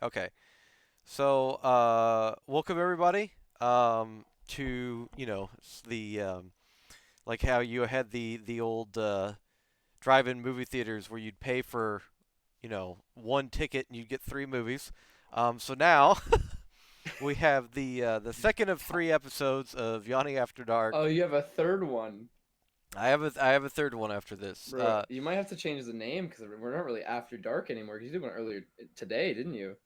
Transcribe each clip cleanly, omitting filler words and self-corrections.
Okay. So, welcome everybody to the like how you had the old drive-in movie theaters where you'd pay for one ticket and you'd get three movies. So now we have the second of three episodes of Yawny After Dark. Oh, you have a third one, I have a third one after this. bro. You might have to change the name because we're not really after dark anymore. Because you did one earlier today, didn't you?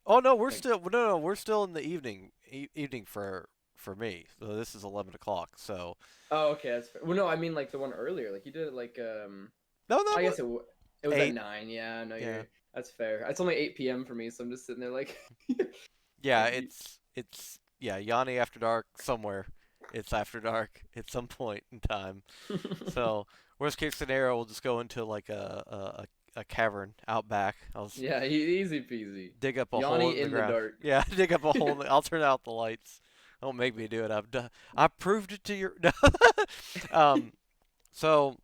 Oh no, we're Like, still no, we're still in the evening for me. So this is 11 o'clock. So oh, okay, that's fair. Well, no, I mean like the one earlier. Like you did it like no, I no, guess it was at eight. 9. Yeah, no, Yeah. that's fair. It's only 8 p.m. for me, so I'm just sitting there like, Yeah, like it's yeah, Yanni After Dark somewhere. It's after dark at some point in time. So worst case scenario, we'll just go into like a cavern out back. I'll yeah, easy peasy. dig up a hole Yanni in the in the ground. dark. Yeah, dig up a hole. I'll turn out the lights. Don't make me do it. I've done. I proved it to your. um. So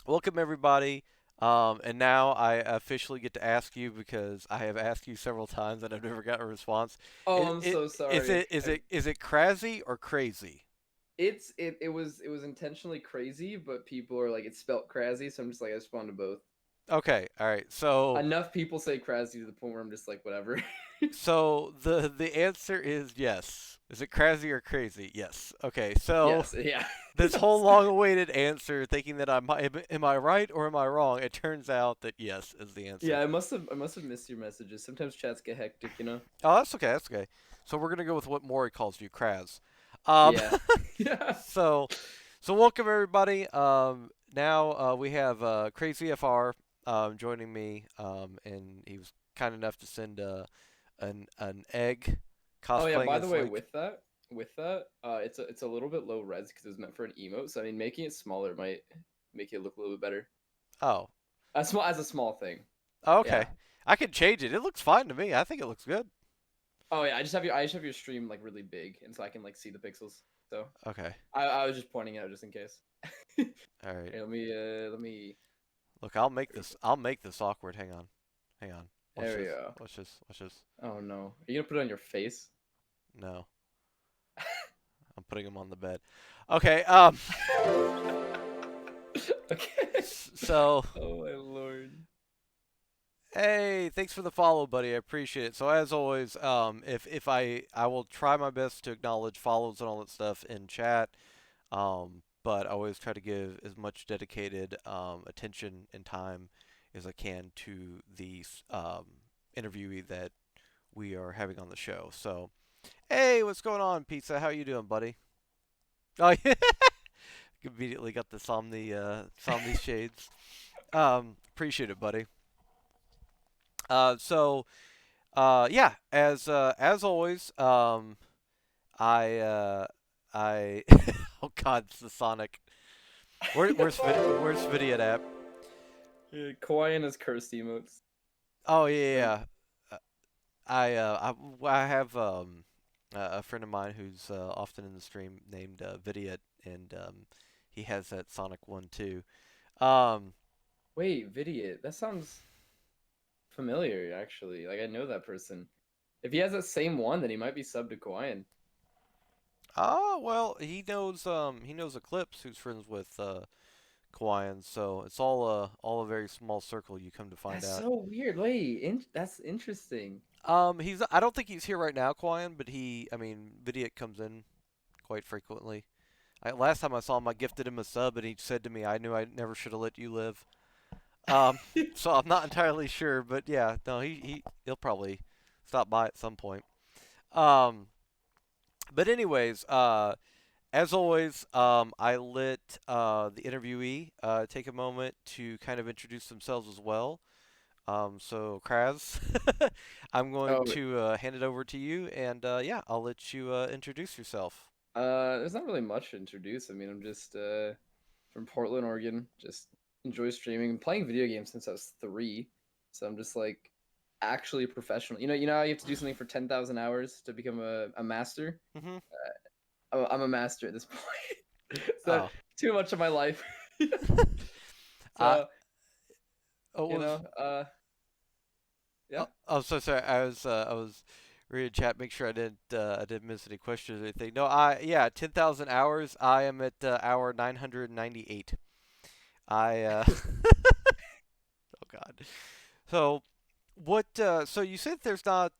welcome everybody. And now I officially get to ask you because I have asked you several times and I've never gotten a response. Oh, Is I'm it so is sorry. it is it is it crazy or crazy? It was intentionally crazy, but people are like it's spelt crazy, so I'm just like I respond to both. Okay, all right. So Enough people say crazy to the point where I'm just like whatever. so the answer is yes. Is it crazy or crazy? Yes. Okay. So Yes, yeah. this whole Yes. long-awaited answer, thinking that am I right or am I wrong? It turns out that yes is the answer. Yeah, I must have missed your messages. Sometimes chats get hectic. Oh, that's okay. That's okay. So we're gonna go with what Maury calls you, Kraz. Um, Yeah. Yeah. so welcome everybody. Now we have KrazzieFR joining me, and he was kind enough to send an egg Oh yeah, cosplaying by the as way, like. with that, it's a little bit low res because it was meant for an emote. So I mean, making it smaller might make it look a little bit better. Oh, As a small thing. oh, Yeah. okay. I can change it. It looks fine to me. I think it looks good. Oh yeah, I just have your stream like really big, and so I can like see the pixels. So Okay. I was just pointing out just in case. Here, All right. let me. Look, I'll make this. I'll make this awkward. Hang on. Hang on. Watch There we this. go. Watch this. Watch this. Oh no, are you gonna put it on your face? No, I'm putting him on the bed. Okay. Okay. So Oh my lord. hey, thanks for the follow, buddy. I appreciate it. So as always, if I will try my best to acknowledge follows and all that stuff in chat. But I always try to give as much dedicated attention and time as I can to the interviewee that we are having on the show. So, hey, what's going on, Pizza? How you doing, buddy? Oh, yeah. Immediately got the Somni shades. Appreciate it, buddy. So, yeah, as always, I I oh God, it's the Sonic. Where's Vidiot app? Kawaii and his cursed emotes. Oh yeah, Um, yeah. Uh, I have a friend of mine who's often in the stream named Vidiot, and he has that Sonic one too. Um, Wait, Vidiot. That sounds familiar, actually. Like I know that person. If he has that same one, then he might be subbed to Kawaii. oh well, he knows Eclipse, who's friends with Kawaiian, so it's all a very small circle. You come to find That's out. so weird. That's interesting. I don't think he's here right now, Kawaiian, but I mean, Vidiot comes in quite frequently. Last time I saw him, I gifted him a sub, and he said to me, "I knew I never should have let you live." Um, so I'm not entirely sure, but yeah, no, he'll probably stop by at some point. Um, but anyways, as always, I let the interviewee take a moment to kind of introduce themselves as well. So Kraz, I'm going Oh, to hand it over to you, and yeah, I'll let you introduce yourself. there's not really much to introduce. I mean, I'm just from Portland, Oregon. Just enjoy streaming and playing video games since I was 3. So I'm just like actually a professional. You know how you have to do something for 10,000 hours to become a master? Hmm. I'm a master at this point. So Oh, too much of my life. I So, it you was know, Yeah. Oh, so sorry. I was reading chat, make sure I didn't miss any questions or anything. No, I yeah, 10,000 hours. I am at hour 998. I oh god. So what? So you said there's not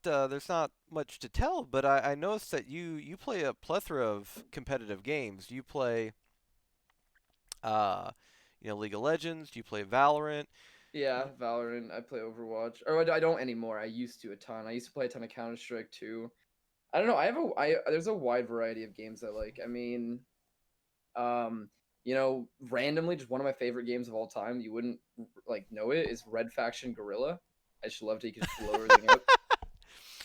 much to tell, but I noticed that you play a plethora of competitive games. You play uh, League of Legends. You play Valorant. Yeah, Valorant. I play Overwatch. Or I don't anymore. I used to a ton. I used to play a ton of Counter Strike too. I don't know. There's a wide variety of games I like. I mean, um, randomly, just one of my favorite games of all time. You wouldn't like know it is Red Faction Guerrilla. I just loved it. You could just blow everything up.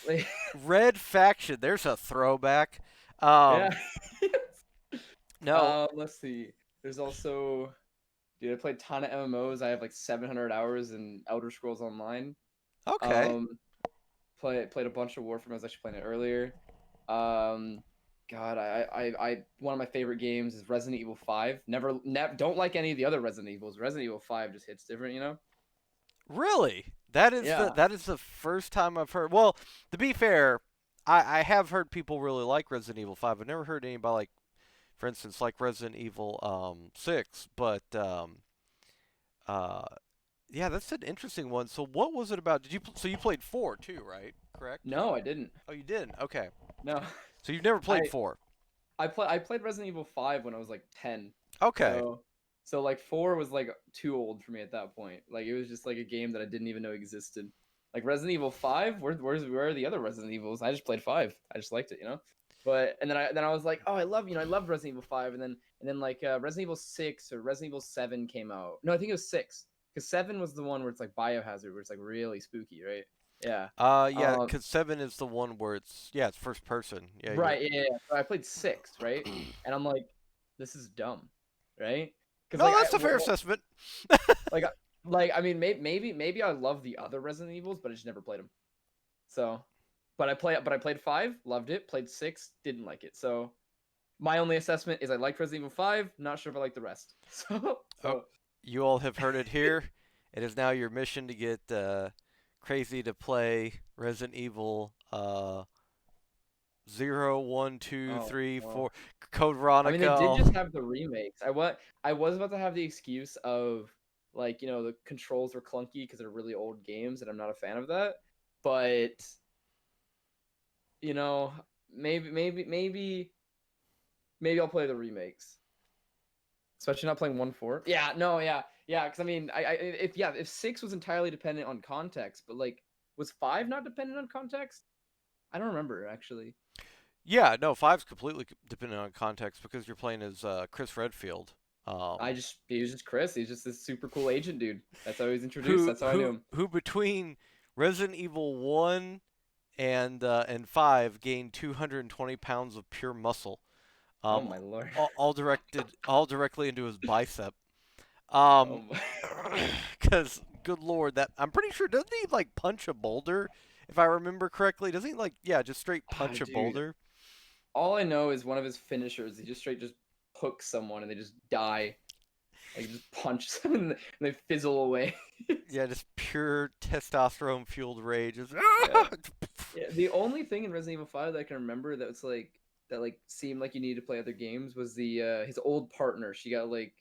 Like, Red Faction. There's a throwback. yeah. Um, no. Let's see. There's also, dude, I played a ton of MMOs. I have like 700 hours in Elder Scrolls Online. Okay. Um, played a bunch of Warframe. I was actually playing it earlier. Um, God, one of my favorite games is Resident Evil 5. Don't like any of the other Resident Evils. Resident Evil 5 just hits different, you know? Really? Yeah. That is the first time I've heard. Well, to be fair, I have heard people really like Resident Evil 5. I've never heard anybody like, for instance, like Resident Evil 6. But uh, yeah, that's an interesting one. So what was it about? So you played 4 too, right? Correct? No, I didn't. Oh, you didn't. Okay. No. So you've never played I 4. I played Resident Evil 5 when I was like 10. Okay. So like 4 was like too old for me at that point. Like it was just like a game that I didn't even know existed. Like Resident Evil 5, where are the other Resident Evils? I just played 5. I just liked it, you know? But and then I was like, "Oh, I love Resident Evil 5." And then like Resident Evil 6 or Resident Evil 7 came out. No, I think it was 6. Cuz 7 was the one where it's like Biohazard where it's like really spooky, right? Yeah. Yeah, Um, because 7 is the one where it's first person. Yeah, you're. Right, yeah. So I played 6, right? And I'm like, this is dumb, right? Because No, that's a fair assessment. like, like I mean, maybe I love the other Resident Evils, but I just never played them. So, but I played 5, loved it. Played 6, didn't like it. So my only assessment is I liked Resident Evil 5, not sure if I like the rest. So, Oh, so you all have heard it here. It is now your mission to get Crazy to play Resident Evil 0, 1, 2, oh 3, no. 4, Code I mean, they Veronica. did just have the remakes. I was about to have the excuse of like the controls were clunky because they're really old games, and I'm not a fan of that. But you know, maybe I'll play the remakes, especially not playing 1-4. Yeah, no, yeah. Because I mean, if 6 was entirely dependent on context, but like was 5 not dependent on context? I don't remember actually. Yeah, no, five's completely dependent on context because you're playing as Chris Redfield. I just he was just Chris. He's just this super cool agent dude. That's how he was introduced. who That's how I knew who him. who between Resident Evil 1 and 5 gained 220 pounds of pure muscle. Oh Um, my lord. all directly into his bicep. Oh my. Because good lord, that I'm pretty sure doesn't he like punch a boulder? If I remember correctly, doesn't he like just straight Ah, punch a dude. boulder? All I know is one of his finishers. He just straight just hooks someone and they just die. Like just punch them and they fizzle away. Yeah, just pure testosterone fueled rage. Just, Yeah. Yeah. The only thing in Resident Evil 5 that I can remember that was like seemed like you needed to play other games was the his old partner. She got like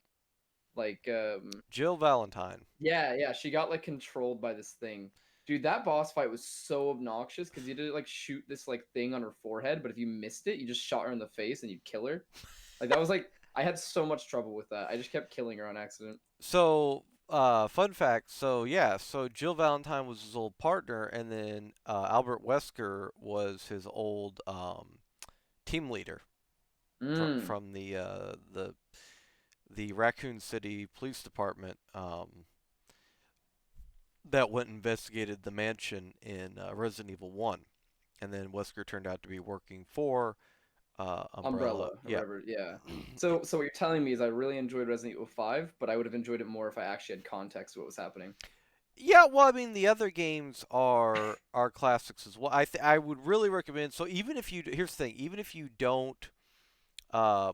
Jill Valentine. yeah, she got like controlled by this thing. Dude, that boss fight was so obnoxious because you did like shoot this like thing on her forehead, but if you missed it, you just shot her in the face and you'd kill her. Like that was like I had so much trouble with that. I just kept killing her on accident. So, fun fact. So yeah, so Jill Valentine was his old partner, and then Albert Wesker was his old team leader Mm. from the Raccoon City Police Department that went and investigated the mansion in Resident Evil 1. And then Wesker turned out to be working for Umbrella. Umbrella or Yeah. whatever. Yeah. So what you're telling me is I really enjoyed Resident Evil 5, but I would have enjoyed it more if I actually had context of what was happening. Yeah, well, I mean, the other games are classics as well. I would really recommend. So even if you here's the thing, even if you don't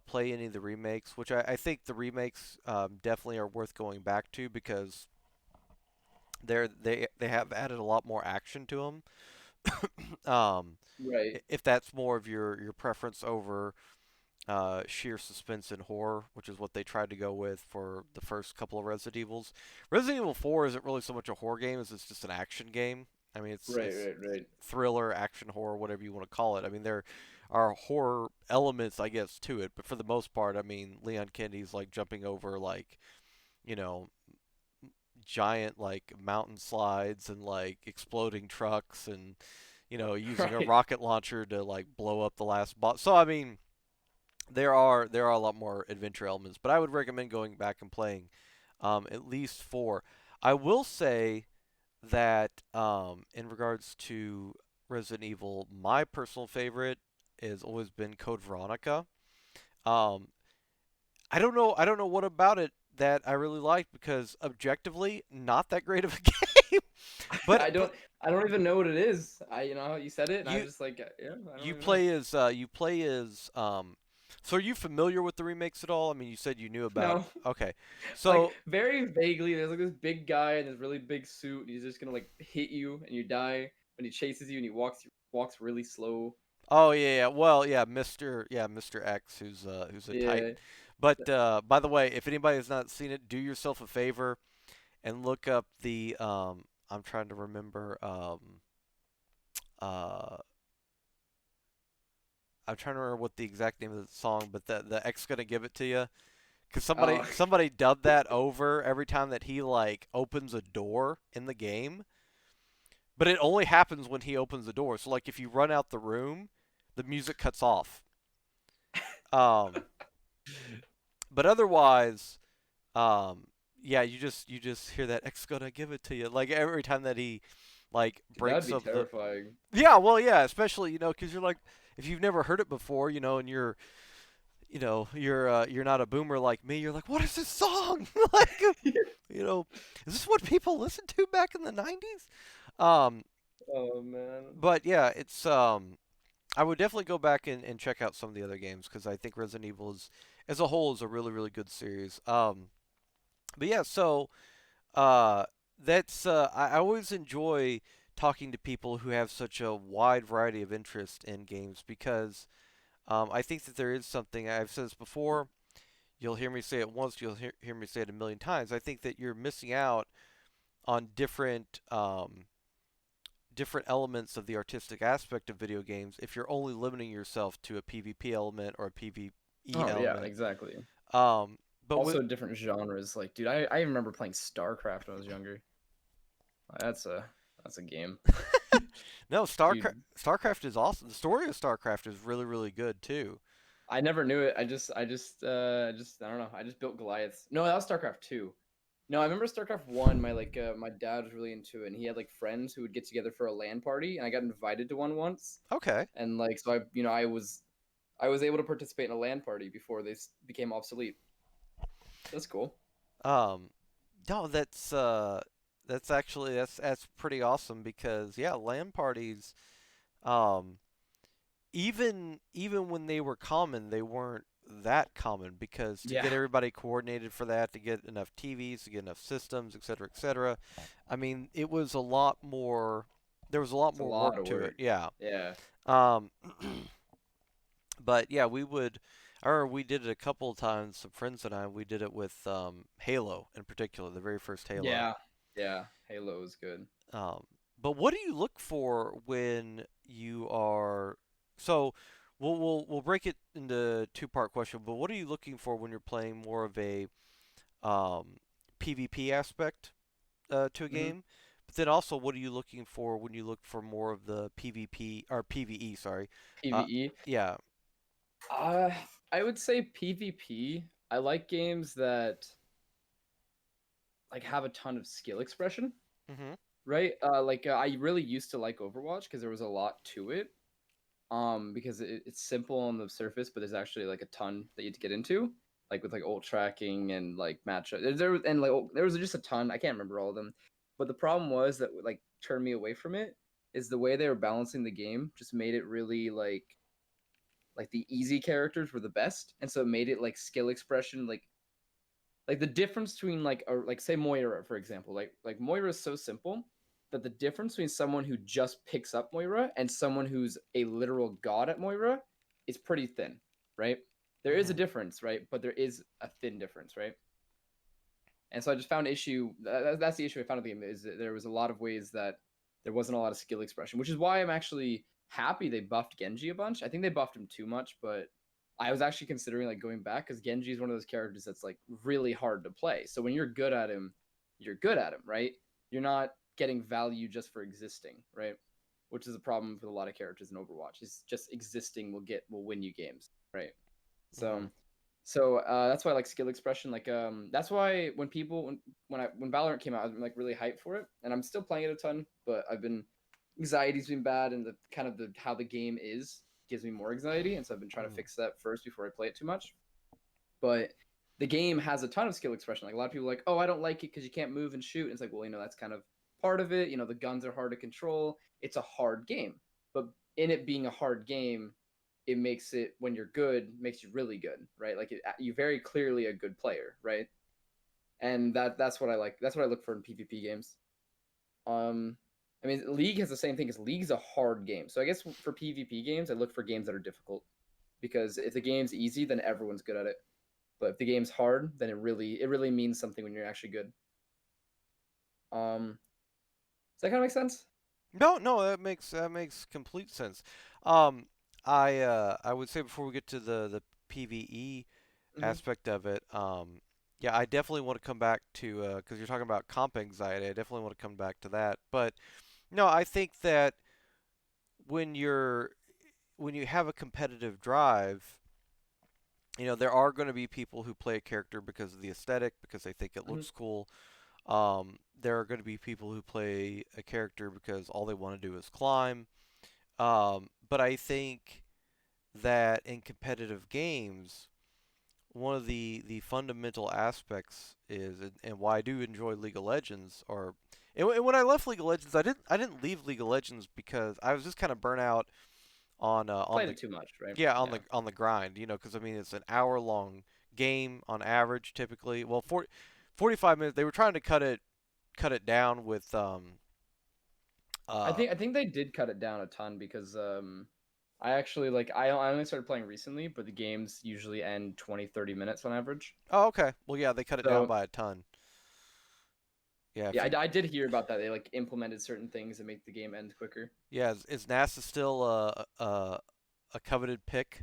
play any of the remakes, which I think the remakes definitely are worth going back to because They have added a lot more action to them. um, Right. if that's more of your preference over sheer suspense and horror, which is what they tried to go with for the first couple of Resident Evils. Resident Evil 4 isn't really so much a horror game as it's just an action game. I mean, Right. it's Right. Right. thriller, action, horror, whatever you want to call it. I mean, there are horror elements, I guess, to it, but for the most part, I mean, Leon Kennedy's like jumping over like you know giant like mountain slides and like exploding trucks and using a Right. rocket launcher to like blow up the last boss. So I mean, there are a lot more adventure elements, but I would recommend going back and playing at least four. I will say that in regards to Resident Evil, my personal favorite has always been Code Veronica. Um, I don't know what about it that I really like because objectively not that great of a game. I but don't I don't even know what it is. You said it and I you just like yeah, I don't you even know. play as so are you familiar with the remakes at all? I mean, you said you knew about. No. Okay. Like So, very vaguely, there's like this big guy in this really big suit, and he's just gonna like hit you and you die when he chases you and he walks really slow. oh yeah, yeah. Well, yeah, Mr. X who's a Yeah. Titan. But by the way, if anybody has not seen it, do yourself a favor and look up the I'm trying to remember uh I'm trying to remember what the exact name of the song, but the X gonna give it to you. Cause somebody Oh, somebody dubbed that over every time that he like opens a door in the game, but it only happens when he opens the door. So like if you run out the room, the music cuts off. Um, but otherwise, um, yeah, you just hear that X gonna give it to you like every time that he like dude, that'd breaks be up the. terrifying. Yeah, well, yeah, especially because you're like if you've never heard it before, and you're not a boomer like me. You're like, what is this song? like, you know, is this what people listened to back in the '90s? Um, Oh man. but yeah, it's I would definitely go back and check out some of the other games because I think Resident Evil is, as a whole, is a really really good series. But yeah, so uh, that's I always enjoy talking to people who have such a wide variety of interest in games because I think that there is something I've said this before. You'll hear me say it once. You'll hear me say it a million times. I think that you're missing out on different elements of the artistic aspect of video games if you're only limiting yourself to a PvP element or a PvE Oh yeah, element. exactly. Um, but with Also different genres. Like, dude, I remember playing StarCraft when I was younger. That's a game. no, Dude, StarCraft is awesome. The story of StarCraft is really really good too. I never knew it. I don't know. I just built Goliaths. No, that was StarCraft 2. No, I remember StarCraft 1. My dad was really into it, and he had like friends who would get together for a LAN party, and I got invited to one once. Okay. And like so I was able to participate in a LAN party before they became obsolete. That's cool. Um, no, that's actually that's pretty awesome because yeah, LAN parties. Um, even when they were common, they weren't that common because to Yeah, get everybody coordinated for that, to get enough TVs, to get enough systems, etc., etc. I mean, it was a lot more. There was a lot it's a more work lot of to it. work. Yeah. Yeah. Um, but yeah, we would. I remember we did it a couple of times. Some friends and I. We did it with Halo in particular, the very first Halo. Yeah. Yeah. Halo is good. Um, but what do you look for when you are so we'll break it into two-part question, but what are you looking for when you're playing more of a um, PvP aspect to a Hmm. game? But then also, what are you looking for when you look for more of the PvP or PvE? Sorry, uh, PvE. yeah. Uh, I would say PvP. I like games that like have a ton of skill expression, Mm-hmm. right? I really used to like Overwatch because there was a lot to it. Because it's simple on the surface, but there's actually like a ton that you have to get into, like with like ult tracking and like matchup. There was just a ton. I can't remember all of them, but the problem was that like turned me away from it is the way they were balancing the game just made it really like the easy characters were the best, and so it made it like skill expression like Like the difference between like say Moira, for example. Like Moira is so simple that the difference between someone who just picks up Moira and someone who's a literal god at Moira is pretty thin, right? There is a Hmm. difference, right? But there is a thin difference, right? And so I just found issue. That's the issue I found with the game is that there was a lot of ways that there wasn't a lot of skill expression, which is why I'm actually happy they buffed Genji a bunch. I think they buffed him too much, but I was actually considering like going back because Genji is one of those characters that's like really hard to play. So when you're good at him, you're good at him, right? You're not getting value just for existing, right? Which is a problem with a lot of characters in Overwatch. Is just existing will win you games, right? Hmm. So that's why I like skill expression. Like that's why when people when Valorant came out, I was like really hyped for it, and I'm still playing it a ton. But I've been anxiety's been bad, and the kind of the how the game is gives me more anxiety, and so I've been trying to Hmm. fix that first before I play it too much. But the game has a ton of skill expression. Like a lot of people are like, oh, I don't like it because you can't move and shoot. And it's like, well, that's kind of part of it. The guns are hard to control. It's a hard game, but in it being a hard game, it makes it when you're good makes you really good, right? Like you very clearly a good player, right? And that's what I like. That's what I look for in PvP games. Um, I mean, League has the same thing. Because League's a hard game, so I guess for PvP games, I look for games that are difficult because if the game's easy, then everyone's good at it. But if the game's hard, then it really means something when you're actually good. Does that kind of make sense? No, no, that makes complete sense. Um, I would say before we get to the PVE Mm-hmm. aspect of it, yeah, I definitely want to come back to because you're talking about comp anxiety. I definitely want to come back to that. But no, I think that when you're when you have a competitive drive, there are going to be people who play a character because of the aesthetic, because they think it Mm-hmm. looks cool. There are going to be people who play a character because all they want to do is climb. But I think that in competitive games, one of the fundamental aspects is, and why I do enjoy League of Legends, and when I left League of Legends, I didn't leave League of Legends because I was just kind of burnt out on Played the it too much, right? yeah Yeah. on the grind, because I mean it's an hour long game on average typically. Well, 45 minutes. They were trying to cut it down with I uh think I think they did cut it down a ton because I actually I only started playing recently, but the games usually end 20-30 minutes on average. oh, okay. Well, yeah, they cut it down So by a ton. Yeah, if yeah, you I did hear about that. They like implemented certain things that make the game end quicker. yeah, is NASA still a coveted pick?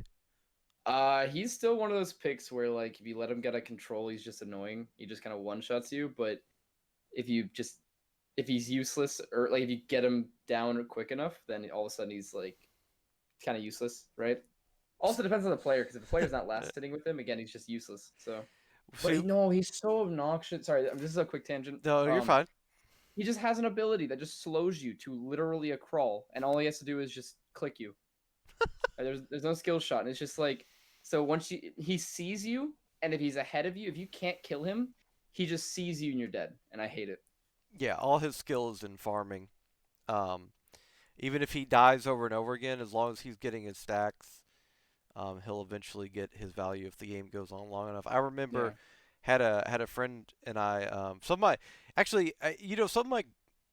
He's still one of those picks where like if you let him get a control, he's just annoying. He just kind of one shots you. But if you just if he's useless or like if you get him down quick enough, then all of a sudden he's like kind of useless, right? Also depends on the player because if the player's not last sitting with him, again he's just useless. So, but See, no, he's so obnoxious. Sorry, this is a quick tangent. no, you're fine. He just has an ability that just slows you to literally a crawl, and all he has to do is just click you. There's no skill shot, and it's just like so once he sees you, and if he's ahead of you, if you can't kill him, he just sees you and you're dead, and I hate it. Yeah, all his skill is in farming. Um, Even if he dies over and over again, as long as he's getting his stacks, he'll eventually get his value if the game goes on long enough. I Yeah. remember had a friend and I some of my actually some of my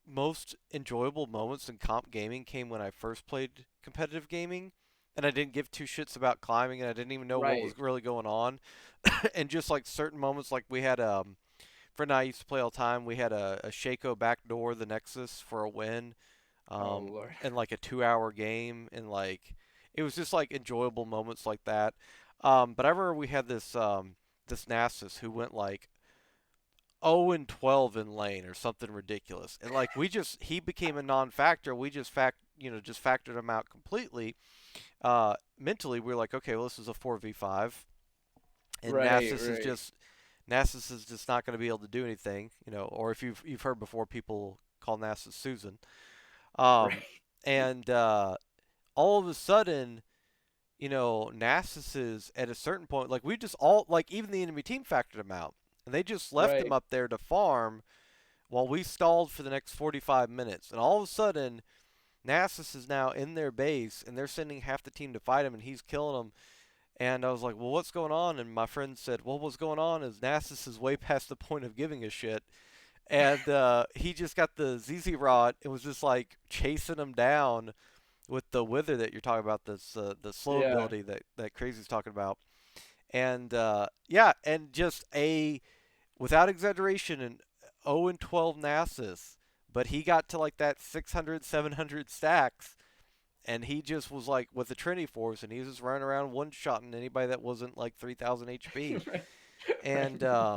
most enjoyable moments in comp gaming came when I first played competitive gaming, and I didn't give two shits about climbing, and I didn't even know what Right. was really going on. And just like certain moments, like we had friend and I used to play all the time. We had a Shaco backdoor the Nexus for a win, Oh Lord. in like a 2 hour game, and like it was just like enjoyable moments like that. But I remember we had this Nasus who went like 0 and 12 in lane or something ridiculous, and like he became a non-factor. We just factored him out completely. Mentally, we were like, okay, well this is a 4v5, and Right. Nasus is Right. just Nasus is just not going to be able to do anything, or if you've heard before, people call Nasus Susan. Um, Right. and all of a sudden, Nasus is at a certain point, like we just all, like even the enemy team factored him out, and they just left him Right. up there to farm while we stalled for the next 45 minutes. And all of a sudden, Nasus is now in their base, and they're sending half the team to fight him, and he's killing them. And I was like, well, what's going on? And my friend said, well, what's going on is Nasus is way past the point of giving a shit. And he just got the ZZ Rod and was just like chasing him down with the Wither that you're talking about, this the slow Yeah. ability that Crazy's talking about. And yeah, and just without exaggeration, an 0 and 12 Nasus, but he got to like that 600, 700 stacks, and he just was like with the Trinity Force, and he was just running around one-shotting anybody that wasn't like 3,000 HP. Right. And Right.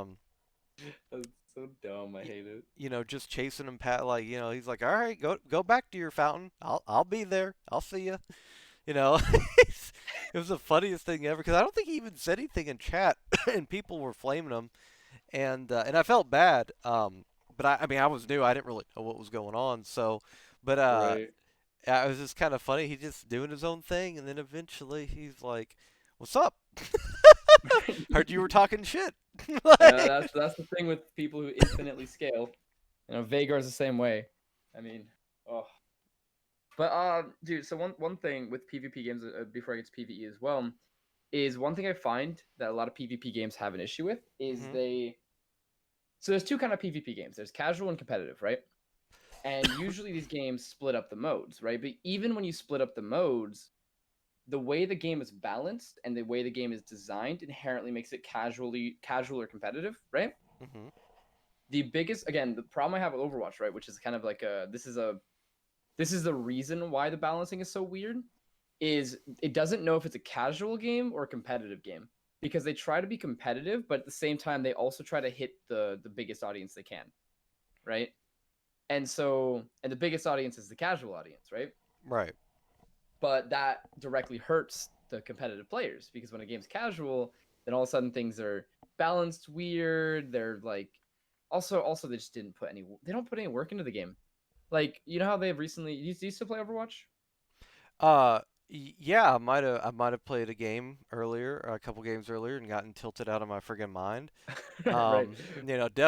That's so dumb. I hate it. just chasing him, like he's like, all right, go back to your fountain. I'll be there. I'll see you. You know, it was the funniest thing ever because I don't think he even said anything in chat, and people were flaming him, and I felt bad. But I mean, I was new. I didn't really know what was going on. So, but Right. yeah, it was just kind of funny. He just doing his own thing, and then eventually he's like, "What's up? Heard you were talking shit." Yeah, Like, that's the thing with people who infinitely scale. Vagar's the same way. I mean, oh. But dude, so one thing with PvP games before I get to PvE as well is one thing I find that a lot of PvP games have an issue with is hmm they. So there's two kind of PvP games. There's casual and competitive, right? And usually these games split up the modes, right? But even when you split up the modes, the way the game is balanced and the way the game is designed inherently makes it casual or competitive, right? hmm The biggest, again, the problem I have with Overwatch, right, which is kind of like this is the reason why the balancing is so weird, is it doesn't know if it's a casual game or a competitive game because they try to be competitive, but at the same time they also try to hit the biggest audience they can, right? And the biggest audience is the casual audience, right? Right. But that directly hurts the competitive players because when a game's casual, then all of a sudden things are balanced weird. They're like also they just didn't put any they don't put any work into the game. Like you know how they've recently used to play Overwatch? Uh, yeah, I might have played a game earlier, a couple games earlier, and gotten tilted out of my friggin' mind. Right.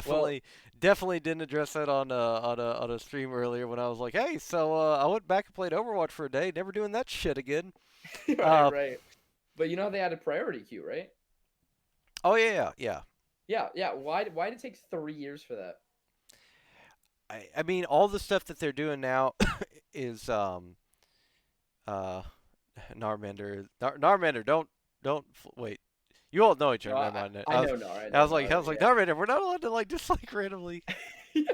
Well, Definitely didn't address that on a stream earlier when I was like, hey, so I went back and played Overwatch for a day, never doing that shit again. right, Uh, right. But you know how they added priority queue, right? oh yeah, yeah. Yeah, yeah. Why did it take 3 years for that? I mean, all the stuff that they're doing now is uh, Narmander, wait. You all know each No, other. Never mind. I know Nar, I I know was like, Nar. Narmander, we're not allowed to like just like randomly. Yeah.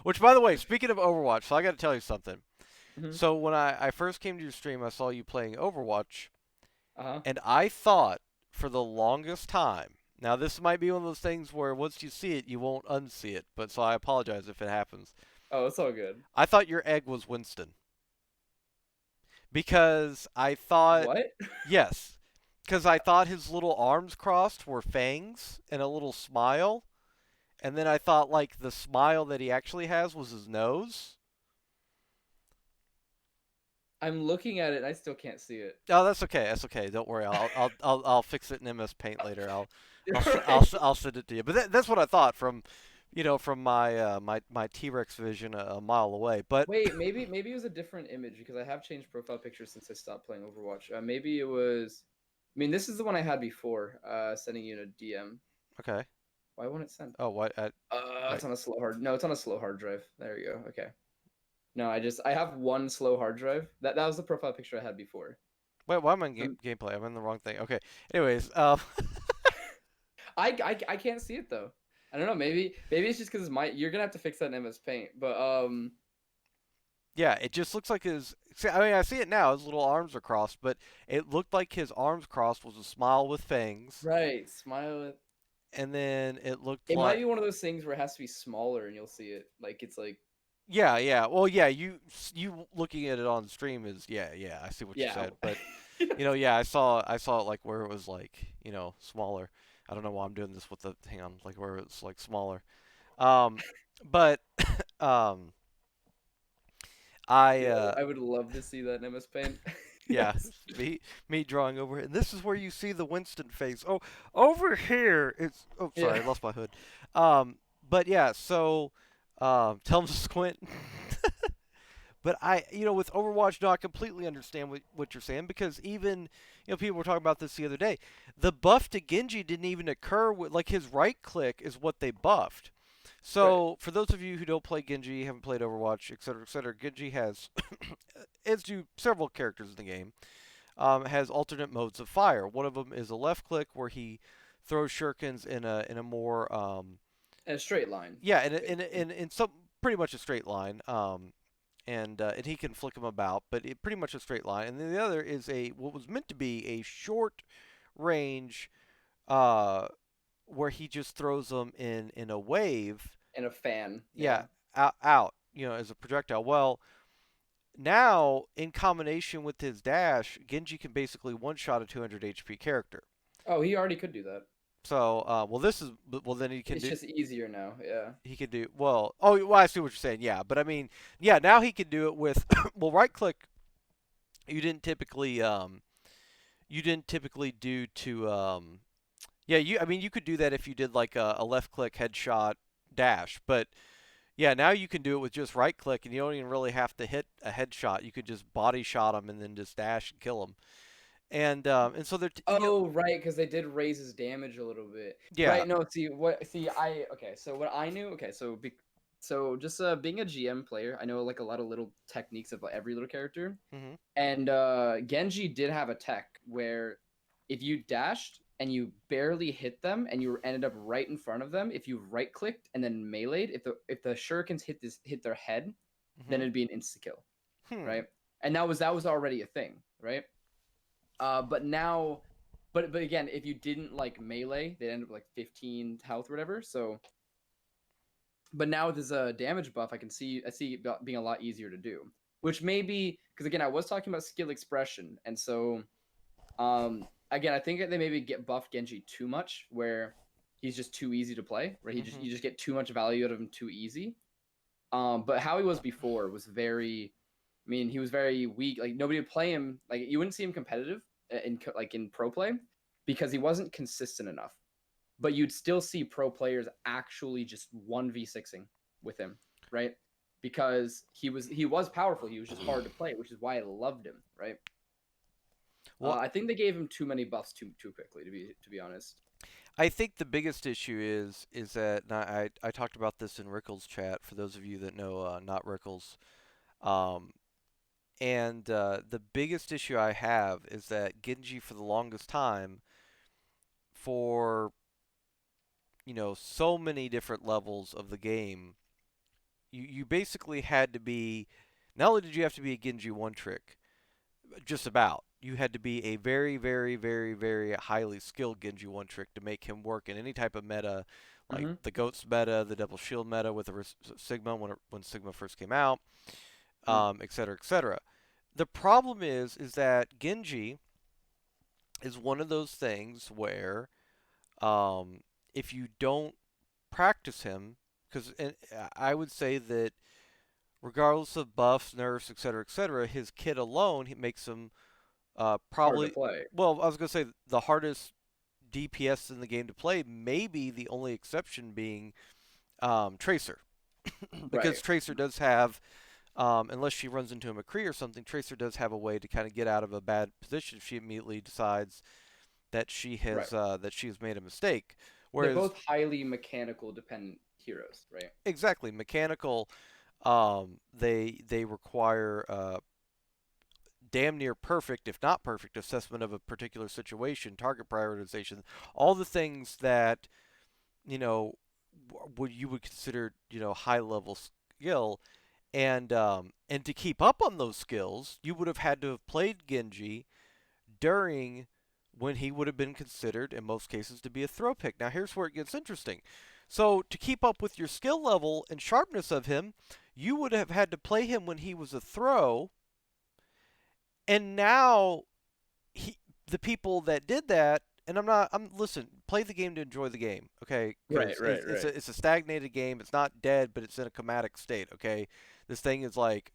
Which, by the way, speaking of Overwatch, so I got to tell you something. Hmm. So when I first came to your stream, I saw you playing Overwatch, Uh-huh. and I thought for the longest time. Now this might be one of those things where once you see it, you won't unsee it. But so I apologize if it happens. Oh, it's all good. I thought your egg was Winston because I thought What? yes, because I thought his little arms crossed were fangs and a little smile, and then I thought like the smile that he actually has was his nose. I'm looking at it and I still can't see it. Oh, that's okay. That's okay. Don't worry. I'll fix it in MS Paint later. Right. I'll send it to you. But that's what I thought from, from my T-Rex vision a mile away. But Wait, maybe it was a different image because I have changed profile pictures since I stopped playing Overwatch. Maybe it was. I mean, this is the one I had before. Sending you in a DM. okay. Why won't it send? Oh, what? It's Wait. on a slow hard. No, it's on a slow hard drive. There you go. Okay. No, I have one slow hard drive. That was the profile picture I had before. Wait. Why am I in Um, gameplay? I'm in the wrong thing. Okay. Anyways, I can't see it though. I don't know. Maybe it's just because my you're gonna have to fix that in MS Paint. But yeah. It just looks like his. See, I mean, I see it now. His little arms are crossed, but it looked like his arms crossed was a smile with fangs, right, smile. and then it looked It might like be one of those things where it has to be smaller and you'll see it. Like it's like yeah, yeah. Well, yeah. You looking at it on stream is yeah, yeah. I see what you yeah. said, but yeah. I saw it like where it was like smaller. I don't know why I'm doing this with the hang on like where it's like smaller. Um, but um, I Dude, I would love to see that in MS Paint. yeah, Yes. me drawing over it, and this is where you see the Winston face. Oh, over here it's oh sorry, Yeah. I lost my hood. But yeah, so tell him to squint. But with Overwatch, no, I completely understand what you're saying because even, people were talking about this the other day. The buff to Genji didn't even occur with, like, his right click is what they buffed. Right. So for those of you who don't play Genji, haven't played Overwatch, etc., etc., Genji has, as do several characters in the game, has alternate modes of fire. One of them is a left click where he throws shurikens in a more In a straight line, yeah, basically. in some pretty much a straight line. And he can flick them about, but it pretty much a straight line. And then the other is a what was meant to be a short range, uh, where he just throws them in a wave. In a fan, Yeah, yeah. out, as a projectile. Well, now in combination with his dash, Genji can basically one shot a 200 HP character. Oh, he already could do that. So, well then It's just easier now, yeah. he can do well. Oh, well, I see what you're saying. Yeah, but I mean, yeah, now he can do it with well, right click. You didn't typically do to yeah, I mean you could do that if you did like a left click headshot dash, but yeah, now you can do it with just right click and you don't even really have to hit a headshot. You could just body shot him and then just dash and kill him. And so Oh, right, because they did raise his damage a little bit. yeah. Right, no, okay, so what I knew, okay, so just being a GM player, I know like a lot of little techniques of like, every little character. Mhm. And Genji did have a tech where if you dashed and you barely hit them and you ended up right in front of them, if you right clicked and then meleeed, if the shurikens hit their head, then Mhm. it'd be an insta kill, Hmm. right? And that was already a thing, right? But now, but again, if you didn't like melee, they end up like 15 health or whatever. So, but now with this damage buff, I see it being a lot easier to do. Which may be because again, I was talking about skill expression, and so again, I think that they maybe get buff Genji too much, where he's just too easy to play, where Mhm. you just get too much value out of him too easy. But how he was before was very, I mean, he was very weak. Like nobody would play him. Like you wouldn't see him competitive in pro play because he wasn't consistent enough. But you'd still see pro players actually just 1v6ing with him, right? Because he was powerful. He was just hard to play, which is why I loved him, right? Well, I think they gave him too many buffs too quickly, to be honest. I think the biggest issue is that and I talked about this in Rickles chat for those of you that know not Rickles. Um, and the biggest issue I have is that Genji for the longest time for so many different levels of the game, you basically had to be not only did you have to be a Genji one trick, just about. You had to be a very, very, very, very highly skilled Genji one trick to make him work in any type of meta, like Mm-hmm. the Goats meta, the Double Shield meta with the Sigma when Sigma first came out, Mm. et cetera, et cetera. The problem is that Genji is one of those things where um, if you don't practice him, because I would say that regardless of buffs, nerfs, et cetera, his kit alone he makes him Hard to probably, play. well, I was gonna say the hardest DPS in the game to play. Maybe the only exception being Tracer, because Right. Tracer does have, unless she runs into a McCree or something, Tracer does have a way to kind of get out of a bad position if she immediately decides Right. that she has made a mistake. They're Whereas both highly mechanical dependent heroes, right? exactly mechanical, they require damn near perfect, if not perfect, assessment of a particular situation, target prioritization, all the things that you know would you would consider high level skill, and to keep up on those skills, you would have had to have played Genji during when he would have been considered in most cases to be a throw pick. Now here's where it gets interesting. So to keep up with your skill level and sharpness of him, you would have had to play him when he was a throw, and now he the people that did that, and I'm listen, play the game to enjoy the game, okay? Right, Because right, right. it's a stagnated game. It's not dead, but it's in a comatic state, okay? This thing is like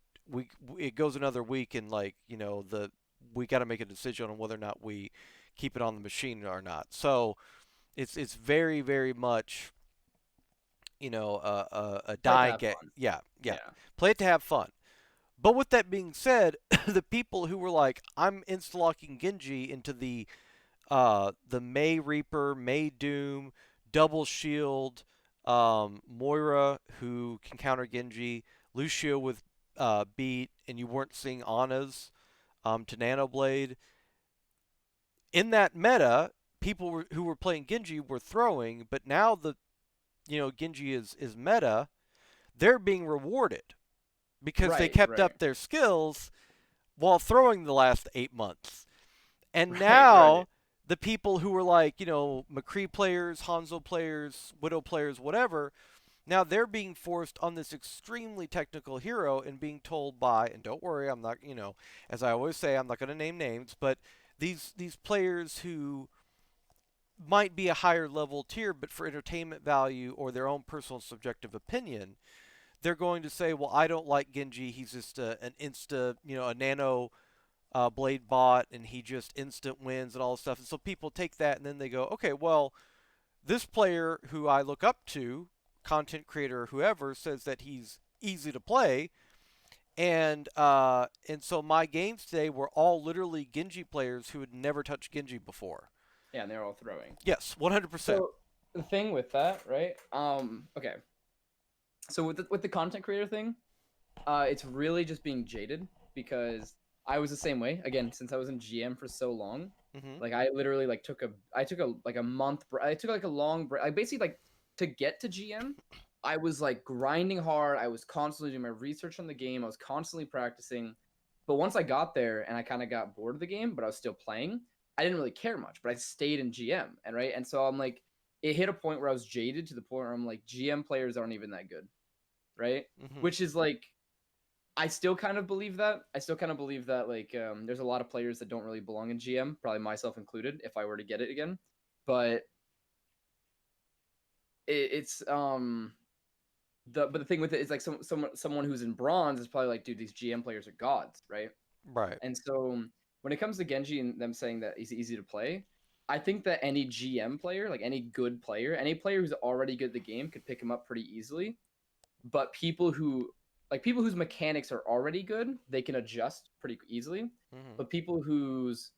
it goes another week, and like the we got to make a decision on whether or not we keep it on the machine or not. So it's very very much a Play to dying have game. fun. Yeah, yeah. Yeah. Play it to have fun. But with that being said, the people who were like, I'm insta-locking Genji into the May Reaper, May Doom, Double Shield, Moira who can counter Genji, Lucio with beat, and you weren't seeing Ana's to Nano Blade. In that meta, who were playing Genji were throwing, but now Genji is meta. They're being rewarded because they Right, kept right, up their skills while throwing the last 8 months. And right, right. now the people who were like, McCree players, Hanzo players, Widow players, whatever, now they're being forced on this extremely technical hero and being told by, and don't worry, I'm not, as I always say, I'm not going to name names, but these players who might be a higher level tier, but for entertainment value or their own personal subjective opinion, they're going to say, well, I don't like Genji. He's just an a nano blade bot, and he just instant wins and all this stuff. And so people take that and then they go, okay, well, this player who I look up to, content creator, whoever, says that he's easy to play. And so my games today were all literally Genji players who had never touched Genji before. Yeah, and they're all throwing. Yes, 100%. So the thing with that, right? Okay. So with the content creator thing, it's really just being jaded because I was the same way. Again, since I was in GM for so long, Hmm. like I literally like I took a like a month. I took like a long break. I basically like to get to GM. I was like grinding hard. I was constantly doing my research on the game. I was constantly practicing. But once I got there and I kind of got bored of the game, but I was still playing, I didn't really care much. But I stayed in GM, and right, and so I'm like, it hit a point where I was jaded to the point where I'm like, GM players aren't even that good, right? Hmm. Which is like I still kind of believe that. I still kind of believe that like there's a lot of players that don't really belong in GM, probably myself included, if I were to get it again. But it's the thing with it is like someone who's in bronze is probably like, dude, these GM players are gods, right? Right. And so when it comes to Genji and them saying that he's easy to play, I think that any GM player, like any good player, any player who's already good at the game could pick him up pretty easily. But people whose mechanics are already good, they can adjust pretty easily. Hmm. But people whose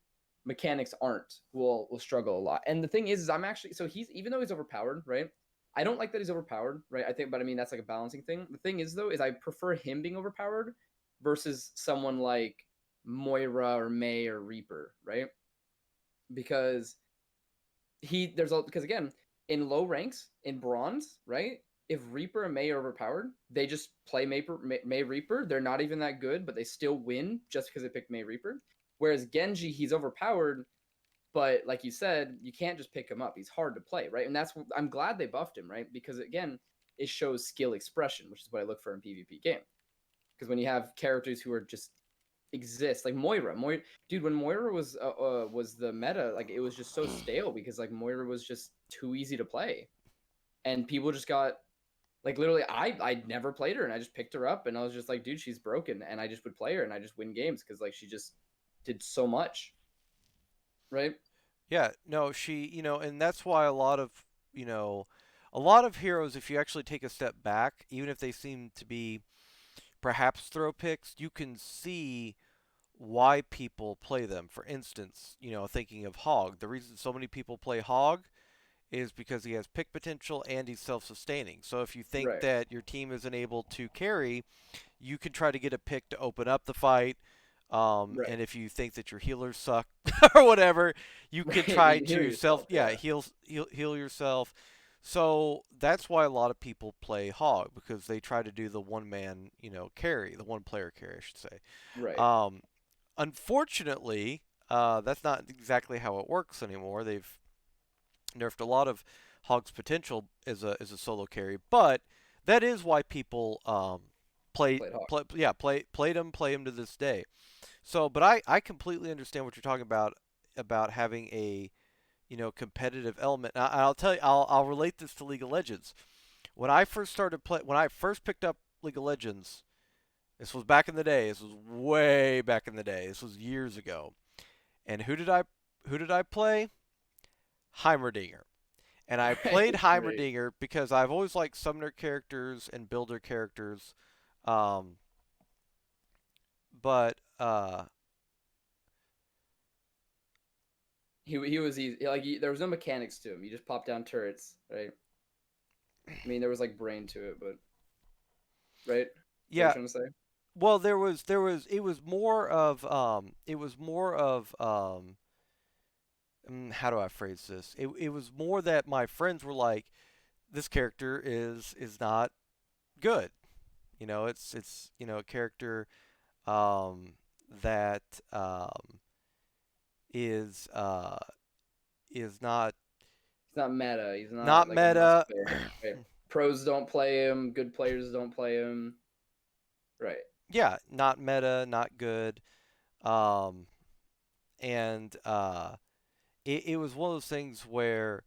mechanics aren't will struggle a lot. And the thing is I'm actually so he's even though he's overpowered, right? I don't like that he's overpowered, right? I think, but I mean that's like a balancing thing. The thing is though, is I prefer him being overpowered versus someone like Moira or May or Reaper, right? Because because again, in low ranks in bronze, right? If Reaper and May are overpowered, they just play May Reaper. They're not even that good, but they still win just because they picked May Reaper. Whereas Genji, he's overpowered, but like you said, you can't just pick him up. He's hard to play, right? And I'm glad they buffed him, right? Because again, it shows skill expression, which is what I look for in PvP game. Because when you have characters who are just exist like Moira, dude, when Moira was the meta, like it was just so stale because like Moira was just too easy to play, and people just got like literally I never played her and I just picked her up and I was just like, dude, she's broken, and I just would play her and I just win games because like she just did so much, right? Yeah, no, and that's why a lot of heroes, if you actually take a step back, even if they seem to be perhaps throw picks, you can see why people play them. For instance, thinking of Hog, the reason so many people play Hog is because he has pick potential and he's self-sustaining. So if you think Right, that your team isn't able to carry, you can try to get a pick to open up the fight. right, And if you think that your healers suck or whatever, you can right. try You heal to yourself, yeah. heal yourself. So that's why a lot of people play Hog because they try to do the one man carry, the one player carry, I should say. Right, Um, Unfortunately, that's not exactly how it works anymore. They've nerfed a lot of Hog's potential as a solo carry, but that is why people played Hawk. played him to this day. So, but I completely understand what you're talking about having a competitive element. I'll tell you, I'll relate this to League of Legends. When I first picked up League of Legends, this was back in the day. This was way back in the day. This was years ago. And who did I play? Heimerdinger. And I played Right, right. Heimerdinger because I've always liked summoner characters and builder characters. Um, but He was easy. Like there was no mechanics to him. You just pop down turrets, right? I mean, there was like brain to it, but right? Is that what you're yeah. trying to say? Well, there was it was more of how do I phrase this? It was more that my friends were like, this character is not good. It's a character um, that is is He's not meta. He's not not like a must meta. play. Right? Pros don't play him. Good players don't play him. Right. Yeah, not meta, not good. Um, and it was one of those things where,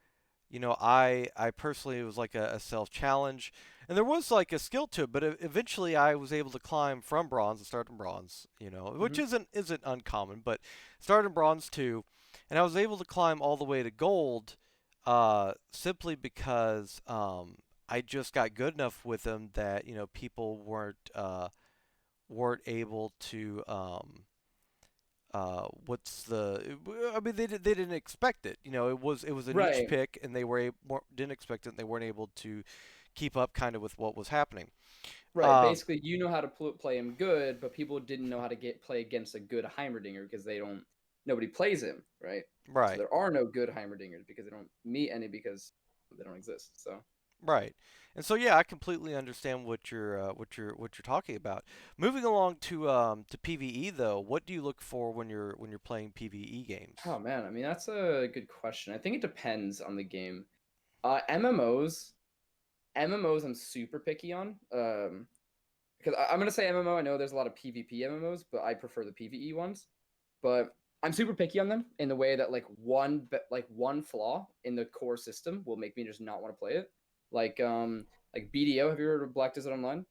I personally, it was like a self challenge, and there was like a skill to it, but eventually I was able to climb from bronze and start in bronze, which Hmm. isn't uncommon, but started in bronze too, and I was able to climb all the way to gold, simply because I just got good enough with them that people weren't able to what's the I mean they didn't expect it. It was a niche Right. pick, and didn't expect it, and they weren't able to keep up kind of with what was happening. Right. um Basically, you know how to play him good, but people didn't know how to play against a good Heimerdinger because they don't. Nobody plays him, right? So right, there are no good Heimerdingers because they don't meet any because they don't exist. So right. And so yeah, I completely understand what you're talking about. Moving along to PvE though, what do you look for when you're playing PvE games? oh man, I mean that's a good question. I think it depends on the game. MMOs, MMOs, I'm super picky on. Because I'm gonna say MMO. I know there's a lot of PvP MMOs, but I prefer the PvE ones. But I'm super picky on them in the way that one flaw in the core system will make me just not want to play it. Like BDO. Have you heard of Black Desert Online?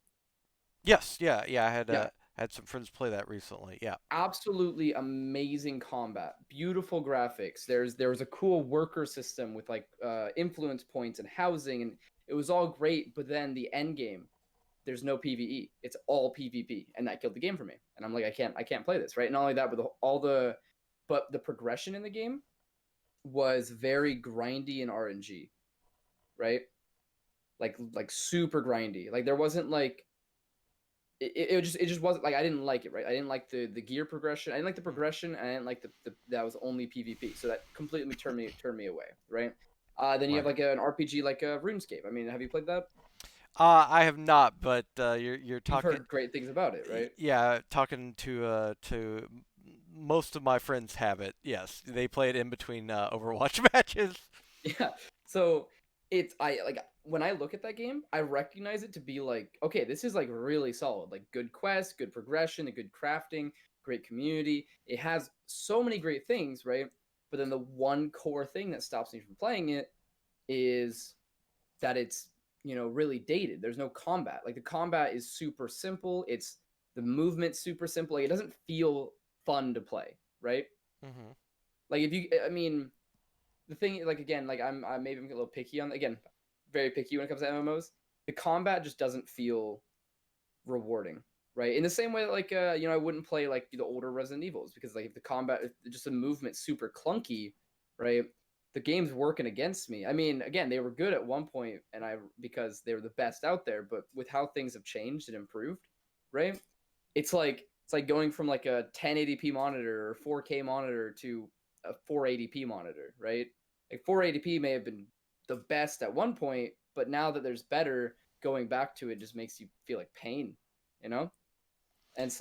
Yes, yeah, yeah. I Yeah, had some friends play that recently. Yeah. absolutely amazing combat, beautiful graphics. There was a cool worker system with like influence points and housing, and it was all great. But then the end game, there's no PVE. It's all PvP, and that killed the game for me. And I'm like, I can't play this, right? Not only that, but the progression in the game was very grindy and RNG, right? Like super grindy. Like there wasn't like it just wasn't like I didn't like it, right? I didn't like the gear progression. I didn't like the Hmm. progression. And I didn't like the that was only PvP. So that completely turned me away, right? Then you have Right. like an RPG like RuneScape. I mean, have you played that? I have not, but you're You've talking. heard great things about it, right? Yeah, talking to most of my friends have it. Yes, they play it in between Overwatch matches. Yeah. So it's I like when I look at that game, I recognize it to be like, okay, this is like really solid. Like good quest, good progression, a good crafting, great community. It has so many great things, right? But then the one core thing that stops me from playing it is that it's, really dated. There's no combat. Like the combat is super simple. It's the movement super simple. Like it doesn't feel fun to play, right? Hmm. Like if you I mean, the thing like again like I'm maybe I'm a little picky on again very picky when it comes to MMOs. The combat just doesn't feel rewarding, right? In the same way that I wouldn't play like the older Resident Evils because like if the combat if just the movement super clunky, right? The game's working against me. I mean, again, they were good at one point and I because they were the best out there, but with how things have changed and improved, right? It's like going from like a 1080p monitor or 4K monitor to a 480p monitor, right? Like 480p may have been the best at one point, but now that there's better, going back to it just makes you feel like pain, you know? And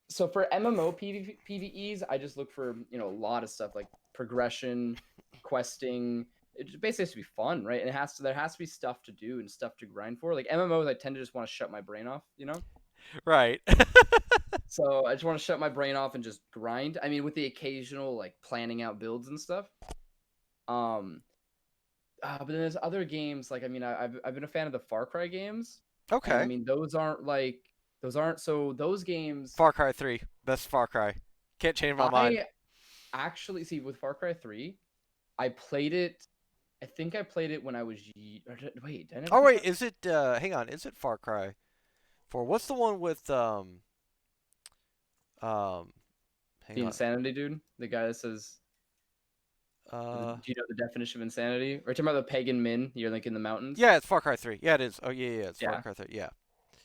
so for MMO PvEs, I just look for, a lot of stuff like progression, questing. It just basically has to be fun, right? And there has to be stuff to do and stuff to grind for. Like MMOs, I tend to just want to shut my brain off, you know? Right. So I just want to shut my brain off and just grind. I mean, with the occasional like planning out builds and stuff. Um, but then there's other games like I mean I've been a fan of the Far Cry games, and I Okay. mean those games. Far Cry 3, best Far Cry. Can't change my mind. I actually see with Far Cry 3, I played it. I think I played it when I was wait, did I never Oh play wait, Far? is it? Hang on, is it Far Cry 4? What's the one with? Um, hang The on. insanity dude, the guy that says, Do Uh, you know the definition of insanity? Or talking about the pagan min? You're like in the mountains. yeah, it's Far Cry 3. Yeah, it is. Oh yeah, yeah, it's Far Yeah, Cry 3. Yeah,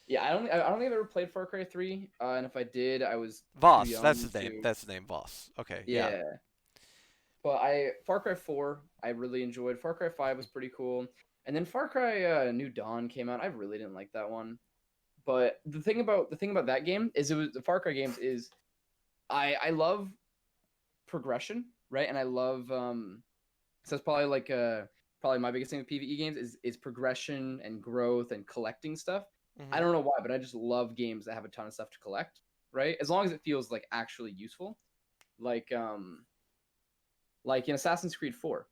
yeah. I don't think I've ever played Far Cry 3. And if I did, I was too Voss. That's young his name. to. That's his name. Voss. Okay. Yeah. Yeah, but Far Cry 4 I really enjoyed. Far Cry 5 was pretty cool, and then Far Cry New Dawn came out. I really didn't like that one. But the thing about that game is it was the Far Cry games is I love progression, right? And I love so that's probably like probably my biggest thing with PvE games is progression and growth and collecting stuff. I Hmm. don't know why, but I just love games that have a ton of stuff to collect, right? As long as it feels like actually useful. Like like in Assassin's Creed 4,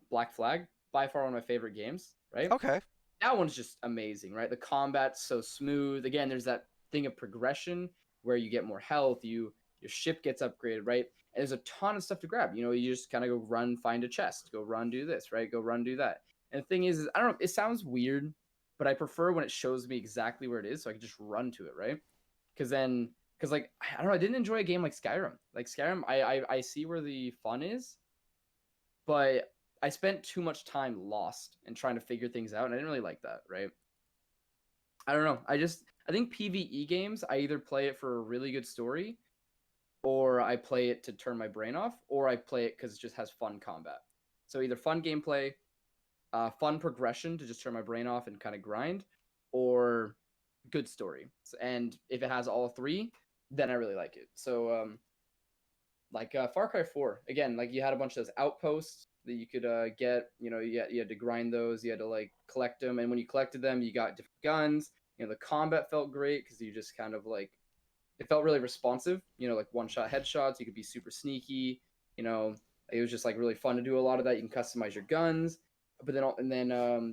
Black Flag, by far one of my favorite games, right? Okay. That one's just amazing, right? The combat's so smooth. Again, there's that thing of progression where you get more health, your ship gets upgraded, right? And there's a ton of stuff to grab. You know, you just kind of go run, find a chest, go run, do this, right? Go run, do that. And the thing is I don't know, it sounds weird, but I prefer when it shows me exactly where it is so I can just run to it, right? Because then, because like I don't know, I didn't enjoy a game like Skyrim. Like Skyrim, I see where the fun is, but I spent too much time lost and trying to figure things out, and I didn't really like that, right? I don't know. I think PvE games I either play it for a really good story, or I play it to turn my brain off, or I play it because it just has fun combat. So either fun gameplay, fun progression to just turn my brain off and kind of grind, or good story. And if it has all three, then I really like it. So like Far Cry 4, again, like you had a bunch of those outposts that you could get. You know, you had to grind those. You had to like collect them, and when you collected them, you got different guns. You know, the combat felt great because you just kind of like it felt really responsive. You know, like one shot headshots. You could be super sneaky. You know, it was just like really fun to do a lot of that. You can customize your guns, but then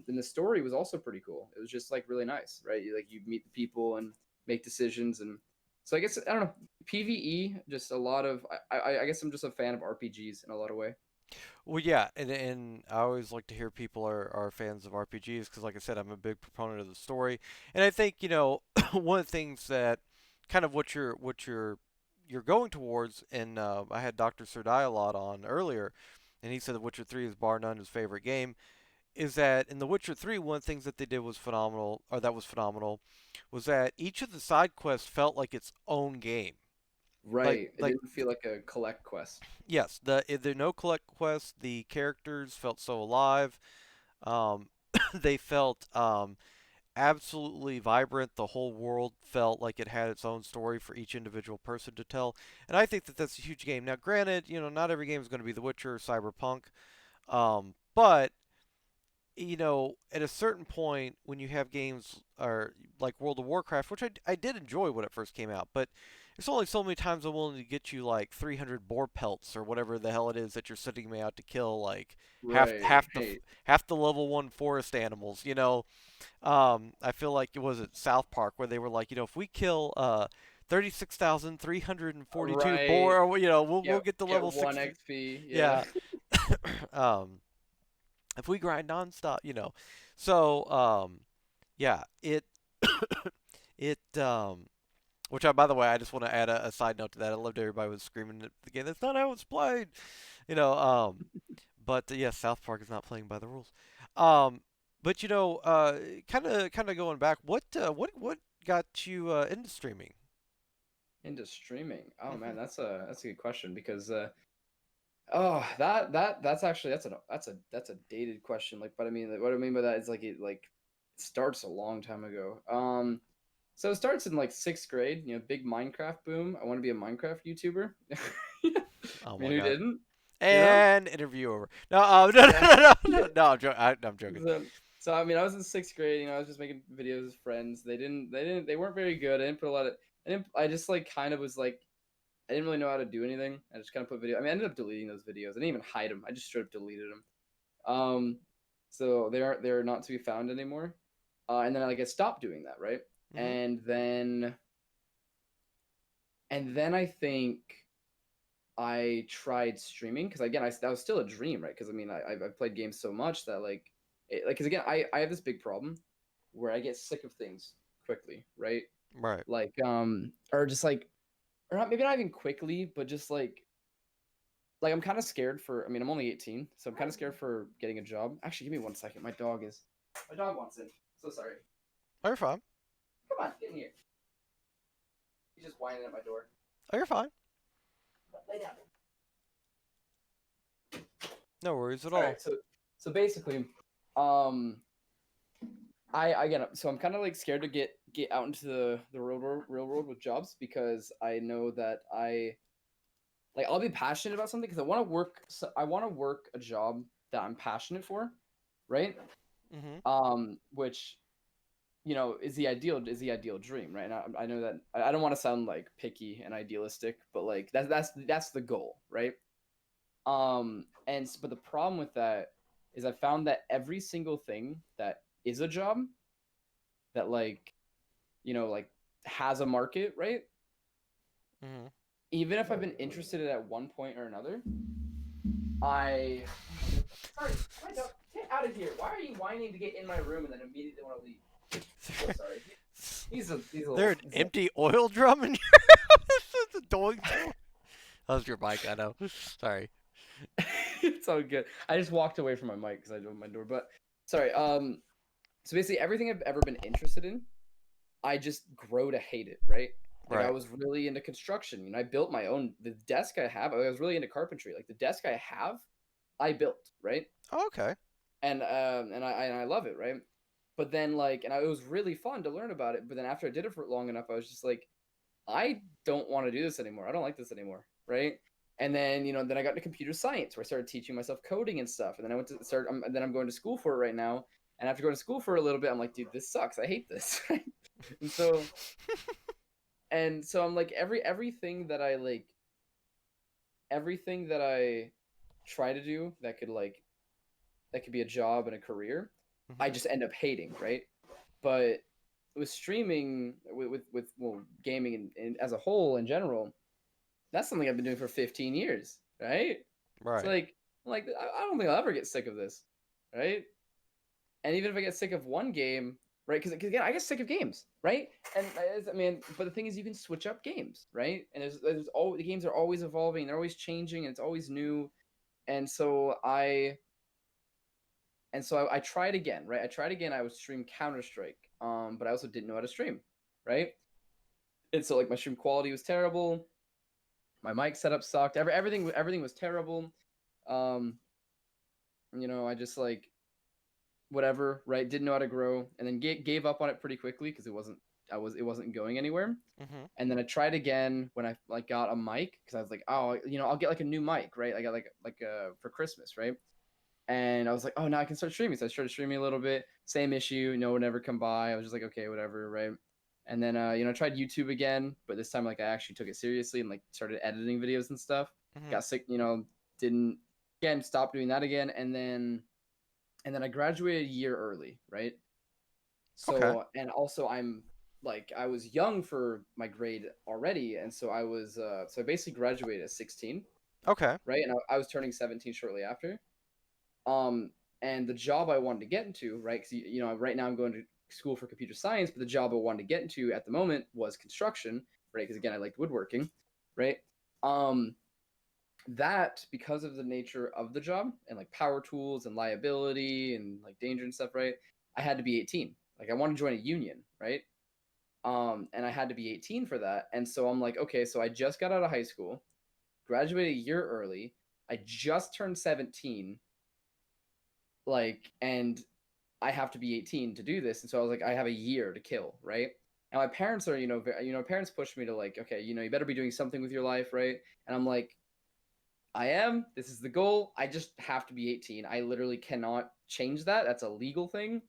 the story was also pretty cool. It was just like really nice, right? You meet the people and make decisions, and so I guess I don't know. PVE, just a lot of. I guess I'm just a fan of RPGs in a lot of way. Well, yeah, and I always like to hear people are fans of RPGs because, like I said, I'm a big proponent of the story, and I think one of the things that kind of what you're going towards, and I had Dr. Sir Dialot on earlier, and he said The Witcher 3 is bar none his favorite game. Is that in The Witcher 3, one of the things that they did was phenomenal, or that was phenomenal, was that each of the side quests felt like its own game. Like Right. It like didn't feel like a collect quest. yes, the no collect quests, the characters felt so alive. Um, they felt absolutely vibrant. The whole world felt like it had its own story for each individual person to tell, and I think that that's a huge game. Now, granted, not every game is going to be The Witcher or Cyberpunk, but at a certain point when you have games or like World of Warcraft, which I did enjoy when it first came out, but there's only so many times I'm willing to get you like 300 boar pelts or whatever the hell it is that you're sending me out to kill like half Right. half the Right. half the level 1 forest animals. I feel like it was at South Park where they were like, if we kill 36,342 Right. boar, we'll Get get to get level one 60. XP. Yeah. Yeah. If we grind nonstop, So, yeah, it, which by the way, I just want to add a side note to that. I loved everybody was screaming at the game. That's not how it's played, you know. But yes, South Park is not playing by the rules. Um, but kind of going back, what got you into streaming? Into streaming. Oh Hmm. man, that's a good question because oh that's actually that's a dated question. Like, but I mean, like, what I mean by that is like it starts a long time ago. So it starts in like sixth grade. You know, big Minecraft boom. I want to be a Minecraft YouTuber. I Oh mean, my who god! didn't? You know? And interview over. No, no, no, Yeah. no, no, no, no. I'm joking. So, so I mean, I was in sixth grade. You know, I was just making videos with friends. They weren't very good. I didn't put a lot of. I just like kind of was like I didn't really know how to do anything. I just kind of put video. I mean, I ended up deleting those videos. I didn't even hide them. I just straight up deleted them. Um, so they're not to be found anymore. And then I stopped doing that, right? Hmm. And then I think I tried streaming because again, that was still a dream, right? Because I mean, I've played games so much that because again, I have this big problem where I get sick of things quickly, right? Right. Like or just like or not, maybe not even quickly, but just like I'm kind of scared for. I mean, I'm only 18, so I'm kind of scared for getting a job. Actually, give me 1 second. My dog wants in. So sorry. Oh, you're fine. Come on, get in here. He's just whining at my door. Oh, you're fine. Lay down. No worries at All all. right, so basically, um, I again, so I'm kind of like scared to get out into the real world with jobs because I know that I'll be passionate about something because I want to work. So I want to work a job that I'm passionate for, right? Mhm. Which is the ideal dream, right? And I know that I don't want to sound like picky and idealistic, but like that's the goal, right? But the problem with that is I found that every single thing that is a job that like has a market, right? Mhm. Even if I've been interested in it at one point or another, I sorry, get out of here. Why are you whining to get in my room and then immediately want to leave? So sorry. He's a There little. an empty oil drum in your house? It's going through. That was your mic, I know. Sorry. It's all good. I just walked away from my mic because I opened my door. But sorry. So basically, everything I've ever been interested in, I just grow to hate it. Right. Like I Right. was really into construction. I built my own the desk I have. I was really into carpentry. Like the desk I have, I built. Right. Oh, okay. And I love it. Right. But then it was really fun to learn about it. But then after I did it for long enough, I was just like, I don't want to do this anymore. I don't like this anymore, right? And then then I got into computer science where I started teaching myself coding and stuff. And then I went to start. Then I'm going to school for it right now. And after going to school for a little bit, I'm like, dude, this sucks. I hate this. and so I'm like everything that I try to do that could be a job and a career, I Mhm. just end up hating, right? But with streaming, well, gaming as a whole in general, that's something I've been doing for 15 years, right? It's Right. I don't think I'll ever get sick of this, right? And even if I get sick of one game, right? Because again, I get sick of games, right? And I mean, but the thing is, you can switch up games, right? And there's all the games are always evolving, they're always changing, and it's always new. And so I tried again, right? I tried again. I would stream Counter Strike, but I also didn't know how to stream, right? And so my stream quality was terrible. My mic setup sucked. Everything was terrible. Um, I just whatever, right? Didn't know how to grow, and then gave up on it pretty quickly because it wasn't going anywhere. Mhm. And then I tried again when I got a mic because I was like, oh, I'll get like a new mic, right? I got for Christmas, right? And I was like, oh, now I can start streaming. So I started streaming a little bit. Same issue, no one ever come by. I was just like, okay, whatever, right? And then I tried YouTube again, but this time I actually took it seriously and started editing videos and stuff. Mhm. Got sick, didn't again stop doing that again, and then I graduated a year early, right? Okay. So and also I was young for my grade already, and so I basically graduated at 16, Okay. right? And I was turning 17 shortly after. Um, and the job I wanted to get into, right? Because right now I'm going to school for computer science, but the job I wanted to get into at the moment was construction, right? Because again, I liked woodworking, right? Um, that because of the nature of the job and power tools and liability and danger and stuff, right? I had to be 18. I want to join a union, right? And I had to be 18 for that. And so I'm like, okay, so I just got out of high school, graduated a year early. I just turned 17, and I have to be 18 to do this. And so I was like, I have a year to kill, right? And my parents are, parents pushed me to okay, you better be doing something with your life, right? And I'm like, I am. This is the goal. I just have to be 18. I literally cannot change that. That's a legal thing.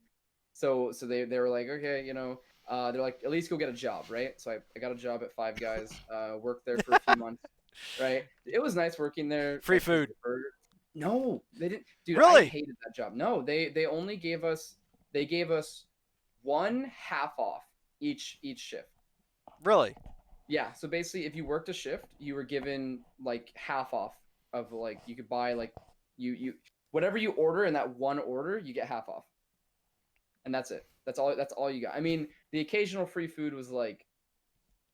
So they were like, okay, they're like, at least go get a job, right? So I got a job at Five Guys, worked there for a few months, right? It was nice working there, Free because food. the burger. No, they didn't, dude. I Really? hated that job. No, they only gave us one half off each shift. Really? Yeah, so basically, if you worked a shift, you were given half off of you could buy you whatever you order in that one order, you get half off, and that's it. That's all. That's all you got. I mean, the occasional free food was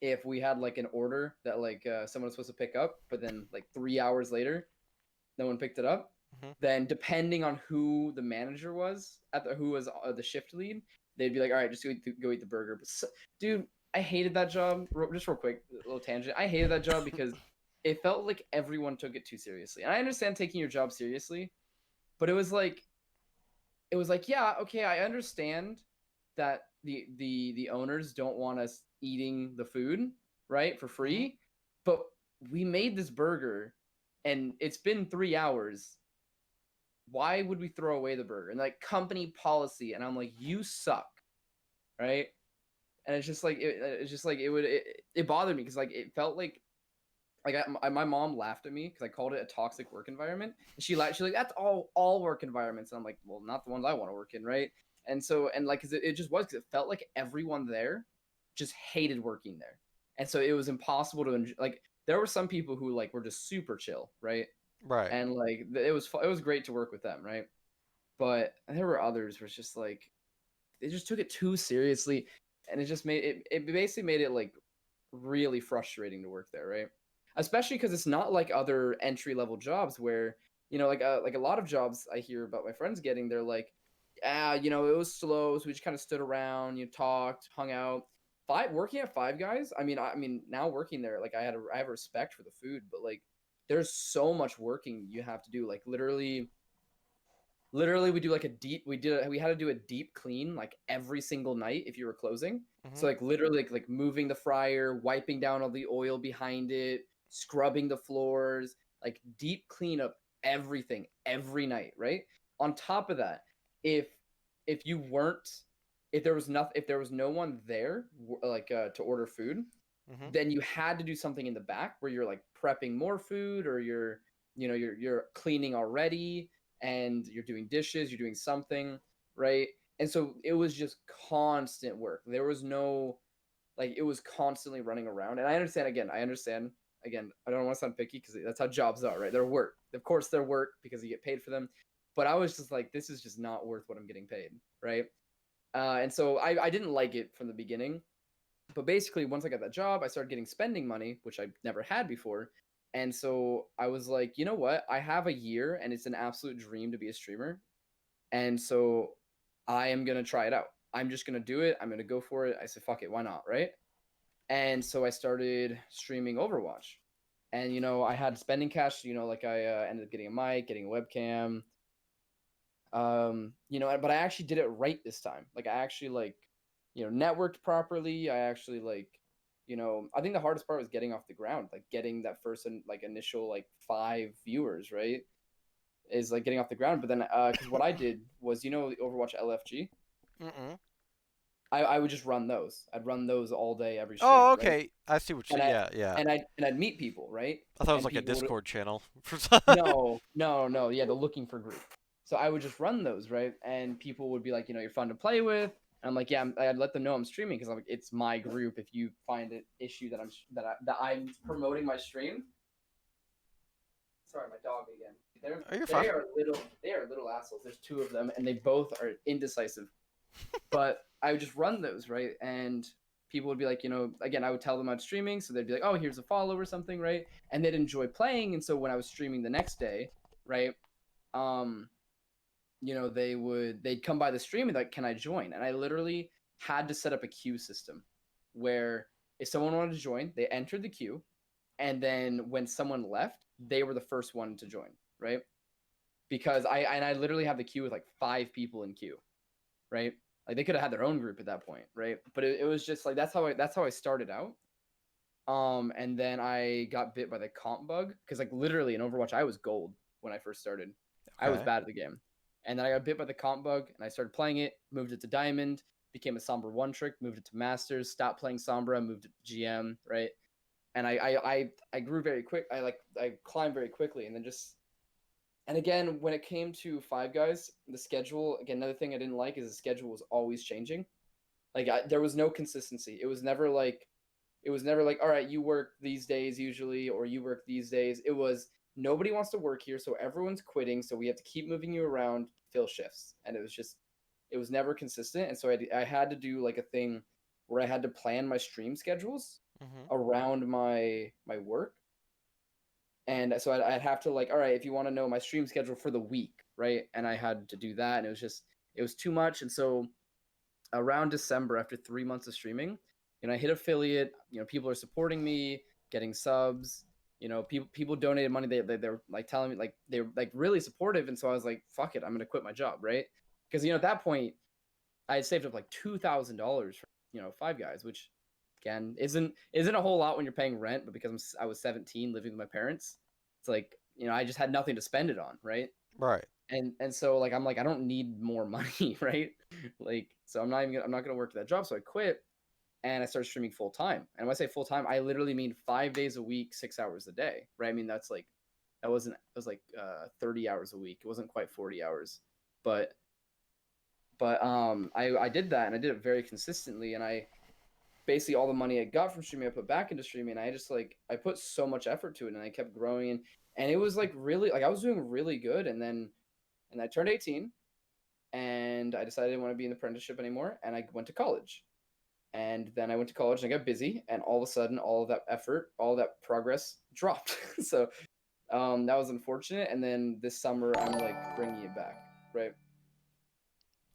if we had like an order that like someone was supposed to pick up, but then like 3 hours later, no one picked it up, Mhm. then depending on who the manager was who was the shift lead, they'd be like, all right, just go eat the burger. But dude, I hated that job. Just real quick, a little tangent. I hated that job because it felt like everyone took it too seriously. And I understand taking your job seriously, but it was like, yeah, okay, I understand that the owners don't want us eating the food, right, for Mhm. free, but we made this burger and it's been 3 hours. Why would we throw away the burger? And like company policy, and I'm like, you suck, right? And it's just like it bothered me because like it felt like my mom laughed at me because I called it a toxic work environment, and she's like, that's all work environments, and I'm like, well, not the ones I want to work in, right? And so and like, cause it just was because it felt like everyone there just hated working there, and so it was impossible to enjoy. Like there were some people who like were just super chill, right? Right. And like it was great to work with them, right? But there were others where it's just like they just took it too seriously, and it just made it basically made it like really frustrating to work there, right? Especially because it's not like other entry level jobs where like a lot of jobs I hear about my friends getting, they're like, it was slow, so we just kind of stood around, you talked, hung out. Five working at Five Guys, I mean now working there, like I have respect for the food, but like there's so much working you have to do, like literally we do like a deep we had to do a deep clean like every single night if you were closing. So Mhm. like literally like moving the fryer, wiping down all the oil behind it, scrubbing the floors, like deep cleanup everything every night, right? On top of that, if if you weren't if there was no one there like to order food, Mhm. then you had to do something in the back where you're like prepping more food, or you're cleaning already, and you're doing dishes, you're doing something, right? And so it was just constant work. There was no like it was constantly running around. And I understand again, I don't want to sound picky because that's how jobs are, right? They're work. Of course they're work because you get paid for them. But I was just like, this is just not worth what I'm getting paid, right? And so I didn't like it from the beginning. But basically, once I got that job, I started getting spending money, which I never had before. And so I was like, you know what? I have a year and it's an absolute dream to be a streamer. And so I am going to try it out. I'm just going to do it. I'm going to go for it. I said, fuck it. Why not? Right. And so I started streaming Overwatch. And, I had spending cash, like I ended up getting a mic, getting a webcam, but I actually did it right this time. Like I actually like networked properly. I actually like I think the hardest part was getting off the ground, like getting that first and like initial like 5 viewers, right? Is like getting off the ground. But then because what I did was, the Overwatch LFG, Mm-mm. I would just run those. I'd run those all day every stream, Oh, right? okay. I see what you. and i Yeah, yeah. and I'd meet people, right? I thought it was And like a people would. Discord channel for some. No, no, no. Yeah, the looking for group. So I would just run those, right? And people would be like, you're fun to play with. And I'm like, yeah, I'd let them know I'm streaming because I'm like, it's my group. If you find an issue that I'm promoting my stream. Sorry, my dog again. They're Oh, you're fine. they are little assholes. There's two of them, and they both are indecisive. But I would just run those, right? And people would be like, again, I would tell them I'm streaming, so they'd be like, oh, here's a follow or something, right? And they'd enjoy playing. And so when I was streaming the next day, right, um, they'd come by the stream and like, can I join? And I literally had to set up a queue system where if someone wanted to join, they entered the queue, and then when someone left, they were the first one to join, right? Because I literally have the queue with like 5 people in queue, right? Like they could have had their own group at that point, right? But it was just like that's how I started out. And then I got bit by the comp bug because like literally in Overwatch I was gold when I first started. I was Okay. bad at the game, and then I got bit by the comp bug and I started playing it. Moved it to Diamond, became a Sombra one trick. Moved it to Masters. Stopped playing Sombra. Moved it to GM. Right, and I grew very quick. I climbed very quickly, and then just and again when it came to Five Guys, the schedule again. Another thing I didn't like is the schedule was always changing. Like there was no consistency. It was never like, all right, you work these days usually, or you work these days. It was nobody wants to work here, so everyone's quitting. So we have to keep moving you around, fill shifts, and it was never consistent. And so I had to do like a thing where I had to plan my stream schedules. Mhm. around my work. And so I'd have to like, all right, if you want to know my stream schedule for the week, right? And I had to do that, and it was too much. And so around December, after 3 months of streaming, I hit affiliate. People are supporting me, getting subs. People donated money. They're like telling me like they're like really supportive, and so I was like, fuck it, I'm gonna quit my job, right? Because at that point I had saved up like $2,000 for Five Guys, which again isn't a whole lot when you're paying rent, but because I was 17 living with my parents, it's like I just had nothing to spend it on, right? Right. And so like I'm like I don't need more money, right? Like so I'm not gonna work that job, so I quit and I started streaming full time. And when I say full time, I literally mean 5 days a week, 6 hours a day, right? I mean that's like that wasn't it was like 30 hours a week. It wasn't quite 40 hours, but I did that and I did it very consistently, and I basically all the money I got from streaming I put back into streaming. I just like I put so much effort to it, and I kept growing, and it was like really like I was doing really good. And I turned 18 and I decided I didn't want to be in the apprenticeship anymore, and I went to college. And then I went to college and I got busy, and all of a sudden all of that effort, all that progress dropped. So that was unfortunate, and then this summer I'm like bringing it back, right?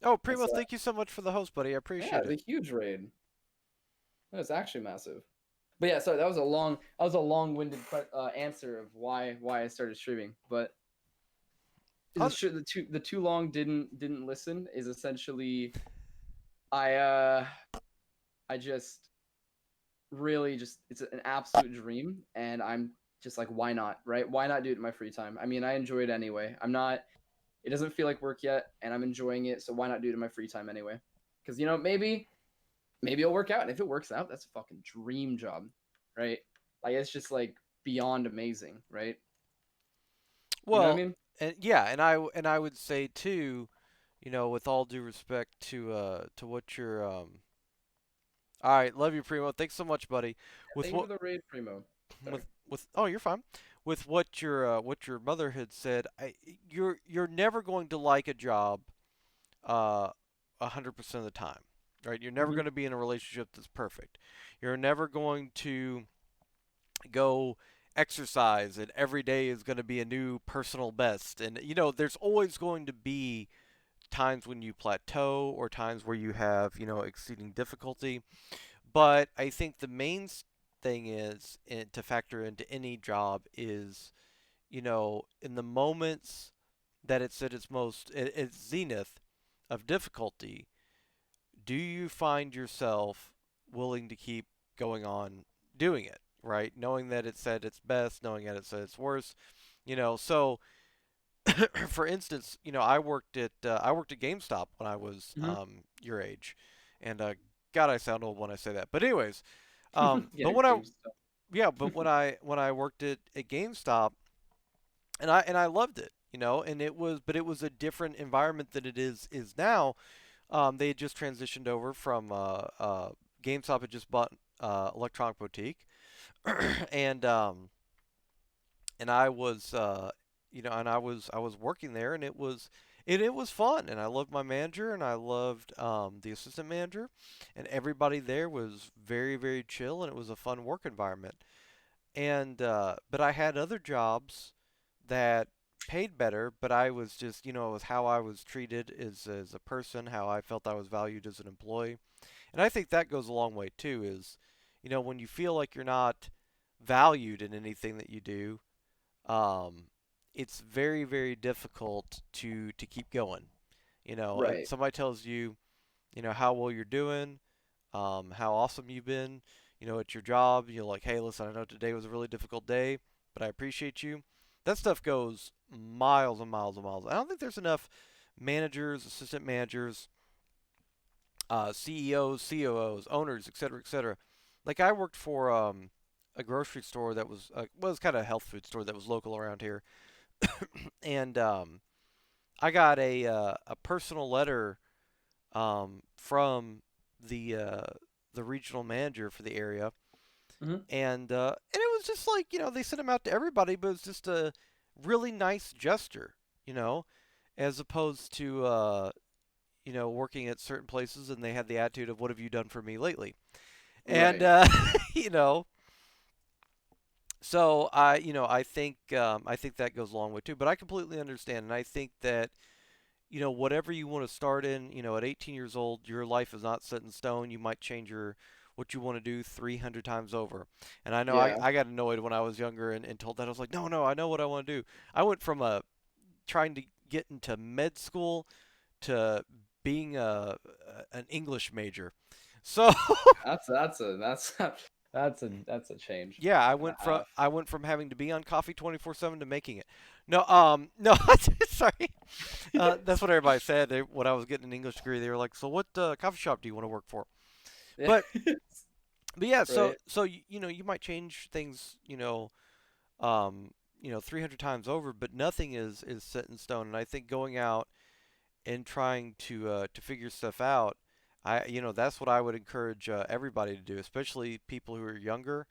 Oh, And Primo, so thank you so much for the host, buddy. I yeah, appreciate it's it. a huge raid. It's actually massive. But yeah, sorry, that was a long-winded answer of why I started streaming. But Oh, the too long didn't listen is essentially I I just really just it's an absolute dream, and I'm just like why not, right? Why not do it in my free time? I mean, I enjoy it anyway. I'm not it doesn't feel like work yet, and I'm enjoying it, so why not do it in my free time anyway? Because maybe it'll work out, and if it works out, that's a fucking dream job, right? Like it's just like beyond amazing, right? You know what I well, mean? and yeah, and I would say too, with all due respect to what you're All right, love you, Primo. Thanks so much, buddy. With Thank you for what the raid, Primo. Sorry. with oh, you're fine. With what your mother had said, you're never going to like a job 100% of the time, right? You're never Mm-hmm. going to be in a relationship that's perfect. You're never going to go exercise and every day is going to be a new personal best. And there's always going to be times when you plateau or times where you have, exceeding difficulty. But I think the main thing is to factor into any job is, in the moments that it's at its zenith of difficulty, do you find yourself willing to keep going on doing it, right? Knowing that it's at its best, knowing that it's at its worst, So, for instance, I worked at GameStop when I was Mm-hmm. your age, and God, I sound old when I say that. But anyways, Yeah, but when I game stuff. yeah, but when I worked at GameStop, and I loved it, and it was a different environment than it is now. They had just transitioned over from GameStop had just bought Electronic Boutique, and I was I was working there, and it was fun, and I loved my manager, and I loved the assistant manager, and everybody there was very very chill, and it was a fun work environment. And but I had other jobs that paid better, but I was just, it was how I was treated as a person, how I felt I was valued as an employee. And I think that goes a long way too, is, when you feel like you're not valued in anything that you do, um, it's very, very difficult to keep going. If Right. somebody tells you, how well you're doing, how awesome you've been, at your job. You're like, hey, listen, I know today was a really difficult day, but I appreciate you. That stuff goes miles and miles and miles. I don't think there's enough managers, assistant managers, CEOs, COOs, owners, et cetera. Like I worked for a grocery store that was kind of a health food store that was local around here, and I got a personal letter from the regional manager for the area, Mm-hmm. and it was just like they sent them out to everybody, but it was just a really nice gesture, you know, as opposed to working at certain places and they had the attitude of what have you done for me lately, And Right. you know, so I think that goes a long way too. But I completely understand, and I think that whatever you want to start in, at 18 years old, your life is not set in stone. You might change your what you want to do 300 times over. And I know I, Yeah. I got annoyed when I was younger and told that I was like, no, no, I know what I want to do. I went from trying to get into med school to being an English major. So That's that's a change yeah, I and a went from half. I went from having to be on coffee 24/7 to making it. No, no, sorry. That's what everybody said. When I was getting an English degree, they were like, "So what coffee shop do you want to work for?" Yeah. But but yeah, so Right. so you might change things, um, 300 times over, but nothing is set in stone. And I think going out and trying to figure stuff out, that's what I would encourage everybody to do, especially people who are younger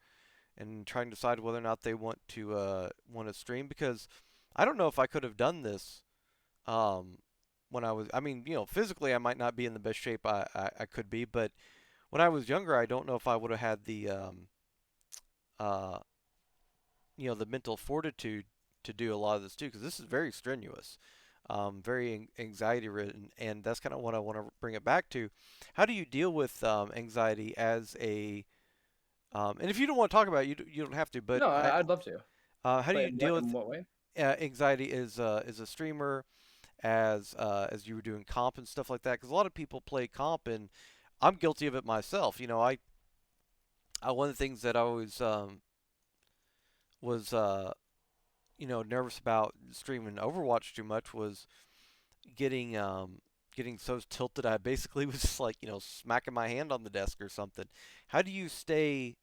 and trying to decide whether or not they want to stream, because I don't know if I could have done this um, when I was. I mean, physically I might not be in the best shape I could be, but when I was younger, I don't know if I would have had uh, the mental fortitude to do a lot of this too, because this is very strenuous, very anxiety ridden, and that's kind of what I want to bring it back to. How do you deal with anxiety as a and if you don't want to talk about it, you don't have to, but No, I'd love to. how do But you deal with in what way? anxiety as a streamer, as you were doing comp and stuff like that? Because a lot of people play comp, and I'm guilty of it myself. I one of the things that I always was nervous about streaming Overwatch too much was getting getting so tilted I basically was just like smacking my hand on the desk or something. How do you stay?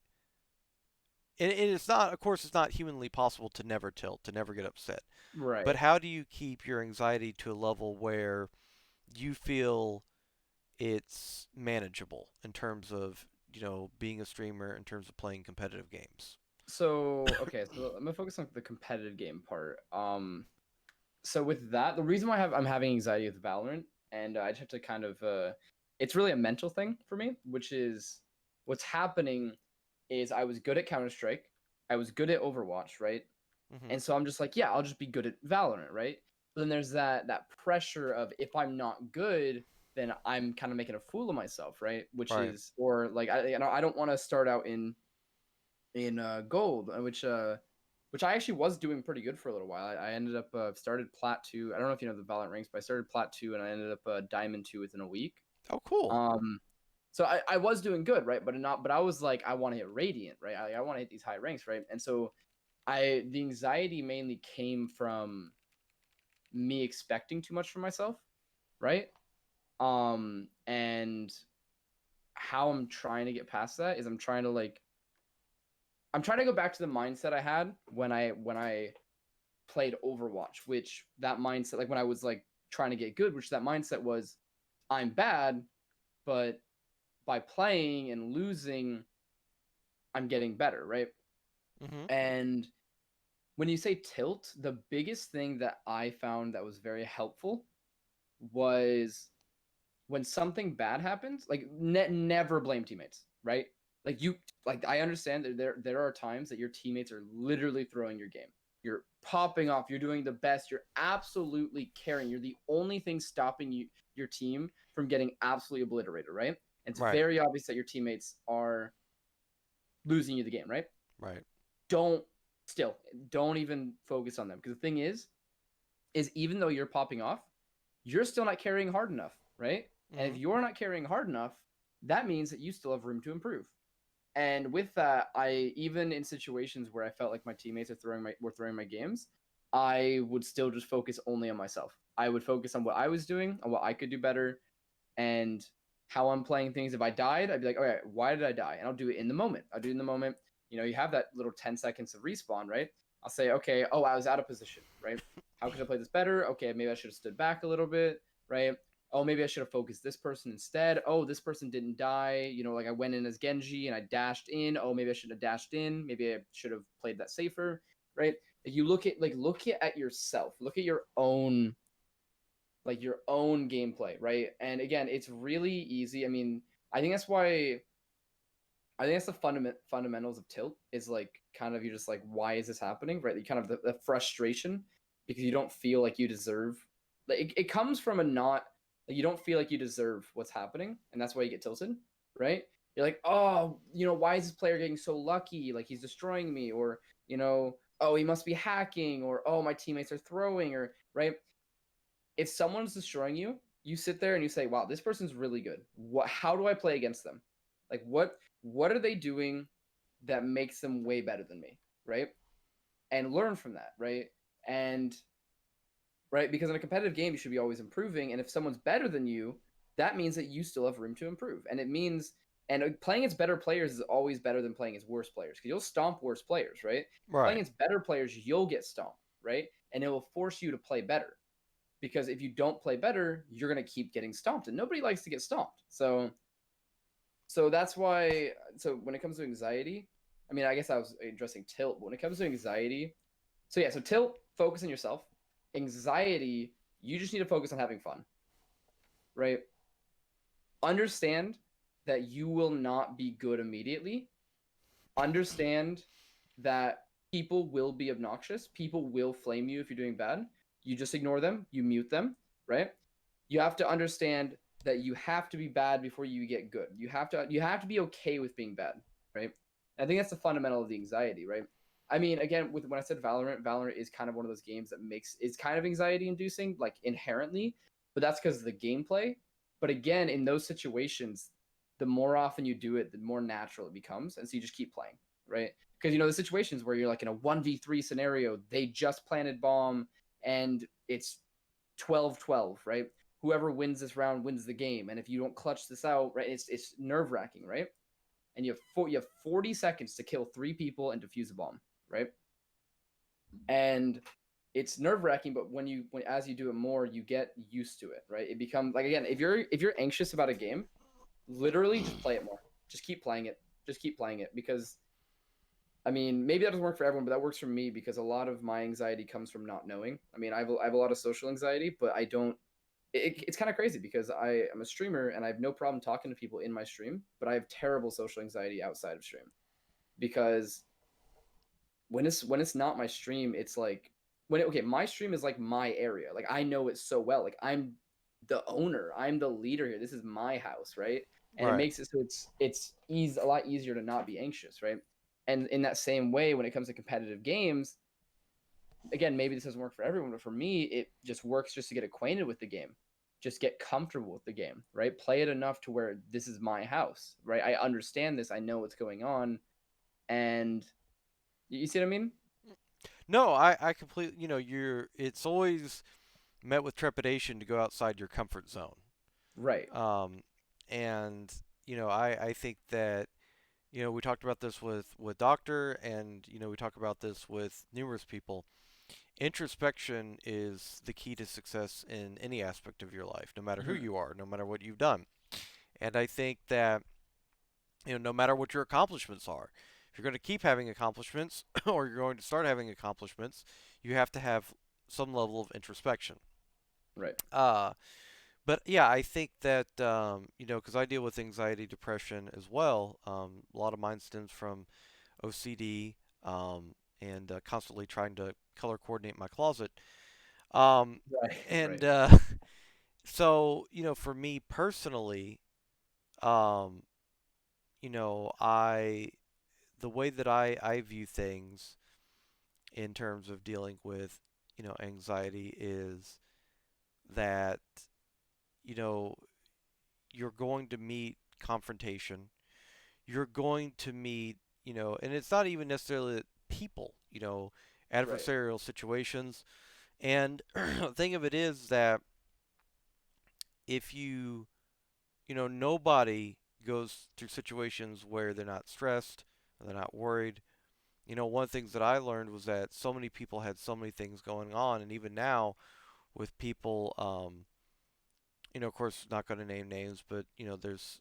And it's not, of course, it's not humanly possible to never tilt, to never get upset. But Right. how do you keep your anxiety to a level where you feel it's manageable in terms of, being a streamer, in terms of playing competitive games? So okay, so I'm gonna focus on the competitive game part. So with that, the reason why I'm having anxiety with Valorant, and I just have to kind of, it's really a mental thing for me, which is what's happening is I was good at Counter Strike, I was good at Overwatch, right? Hmm. And so I'm just like, yeah, I'll just be good at Valorant, right? But then there's that pressure of if I'm not good, then I'm kind of making a fool of myself, right? Which Right. is or like I don't want to start out in gold, which I actually was doing pretty good for a little while. I ended up started plat two. I don't know if you know the Valorant ranks, but I started plat two and I ended up diamond two within a week. Oh, cool. Um, so I was doing good, right? But I was like I want to hit radiant, right? I want to hit these high ranks, right? And so the anxiety mainly came from me expecting too much from myself, right? And how I'm trying to get past that is I'm trying to go back to the mindset I had when I played Overwatch, which that mindset, like when I was like trying to get good, which that mindset was, I'm bad, but by playing and losing, I'm getting better, right? Hmm. And when you say tilt, the biggest thing that I found that was very helpful was when something bad happens, like never blame teammates, right? Like you, like I understand that there are times that your teammates are literally throwing your game. You're popping off. You're doing the best. You're absolutely carrying. You're the only thing stopping your team from getting absolutely obliterated, right? And it's Right. very obvious that your teammates are losing you the game, right? Right. Don't still don't even focus on them because the thing is even though you're popping off, you're still not carrying hard enough, right? And if Hmm. you're not carrying hard enough, that means that you still have room to improve. And with that, I even in situations where I felt like my teammates were throwing my games, I would still just focus only on myself. I would focus on what I was doing, on what I could do better, and how I'm playing things. If I died, I'd be like, okay, why did I die? And I'll do it in the moment. I'll do it in the moment. You have that little 10 seconds of respawn, right? I'll say, okay, oh, I was out of position, right? How could I play this better? Okay, maybe I should have stood back a little bit, right? Oh, maybe I should have focused this person instead. Oh, this person didn't die. Like I went in as Genji and I dashed in. Oh, maybe I should have dashed in. Maybe I should have played that safer, right? Like you look at yourself. Look at your own gameplay, right? And again, it's really easy. I mean, I think that's why I think that's the fundamentals of tilt is like kind of you're just like, why is this happening? Right? You kind of the frustration because you don't feel like you deserve. Like it comes from a not like you don't feel like you deserve what's happening, and that's why you get tilted, right? You're like, oh, why is this player getting so lucky? Like he's destroying me, or oh, he must be hacking, or oh, my teammates are throwing, or right. If someone's destroying you, you sit there and you say, "Wow, this person's really good. What? How do I play against them? Like, what are they doing that makes them way better than me?" Right? And learn from that, right? And right, because in a competitive game, you should be always improving. And if someone's better than you, that means that you still have room to improve. And it means, and playing against better players is always better than playing against worse players because you'll stomp worse players, right? Playing Right. against better players, you'll get stomped, right? And it will force you to play better because if you don't play better, you're going to keep getting stomped, and nobody likes to get stomped. So that's why. So when it comes to anxiety, I mean, I guess I was addressing tilt, but when it comes to anxiety, so yeah, so tilt, focus on yourself. Anxiety, you just need to focus on having fun, right? Understand that you will not be good immediately. Understand that people will be obnoxious. People will flame you if you're doing bad. You just ignore them, you mute them, right? You have to understand that you have to be bad before you get good. You have to be okay with being bad, right? And I think that's the fundamental of the anxiety, right? I mean, again, with when I said Valorant is kind of one of those games that makes it's kind of anxiety inducing, like inherently, but that's because of the gameplay. But again, in those situations, the more often you do it, the more natural it becomes, and so you just keep playing, right? Because the situations where you're like in a 1v3 scenario, they just planted bomb and it's 12-12, right? Whoever wins this round wins the game. And if you don't clutch this out, right, it's nerve wracking, right? And you have 40 seconds to kill 3 people and defuse a bomb, right? And it's nerve wracking, but as you do it more, you get used to it, right? It becomes like, again, if you're anxious about a game, literally just play it more. Just keep playing it. Just keep playing it because I mean, maybe that doesn't work for everyone, but that works for me because a lot of my anxiety comes from not knowing. I mean, I have a lot of social anxiety, but I don't it's kind of crazy because I am a streamer and I have no problem talking to people in my stream, but I have terrible social anxiety outside of stream because when it's not my stream, it's like okay, my stream is like my area. Like I know it so well. Like I'm the owner, I'm the leader here. This is my house, right? And it Right. makes it so it's a lot easier to not be anxious, right? And in that same way, when it comes to competitive games, again, maybe this doesn't work for everyone, but for me, it just works just to get acquainted with the game, just get comfortable with the game, right? Play it enough to where this is my house, right? I understand this, I know what's going on, and you see what I mean? No, I completely, it's always met with trepidation to go outside your comfort zone. Right, Um, and, I think that, we talked about this with Doctor, and, we talk about this with numerous people. Introspection is the key to success in any aspect of your life, no matter who mm-hmm. you are, no matter what you've done. And I think that, no matter what your accomplishments are, if you're going to keep having accomplishments or you're going to start having accomplishments, you have to have some level of introspection. Right, Uh, but yeah, I think that, because I deal with anxiety, depression as well. A lot of mine stems from OCD, and constantly trying to color coordinate my closet. Um, right, and right, so, for me personally, um, I the way that I view things in terms of dealing with, anxiety is that, you know, you're going to meet confrontation. You're going to meet, and it's not even necessarily people, right, adversarial situations. And the thing of it is that if nobody goes through situations where they're not stressed, or they're not worried. One of the things that I learned was that so many people had so many things going on, and even now, with people, of course, not going to name names, but there's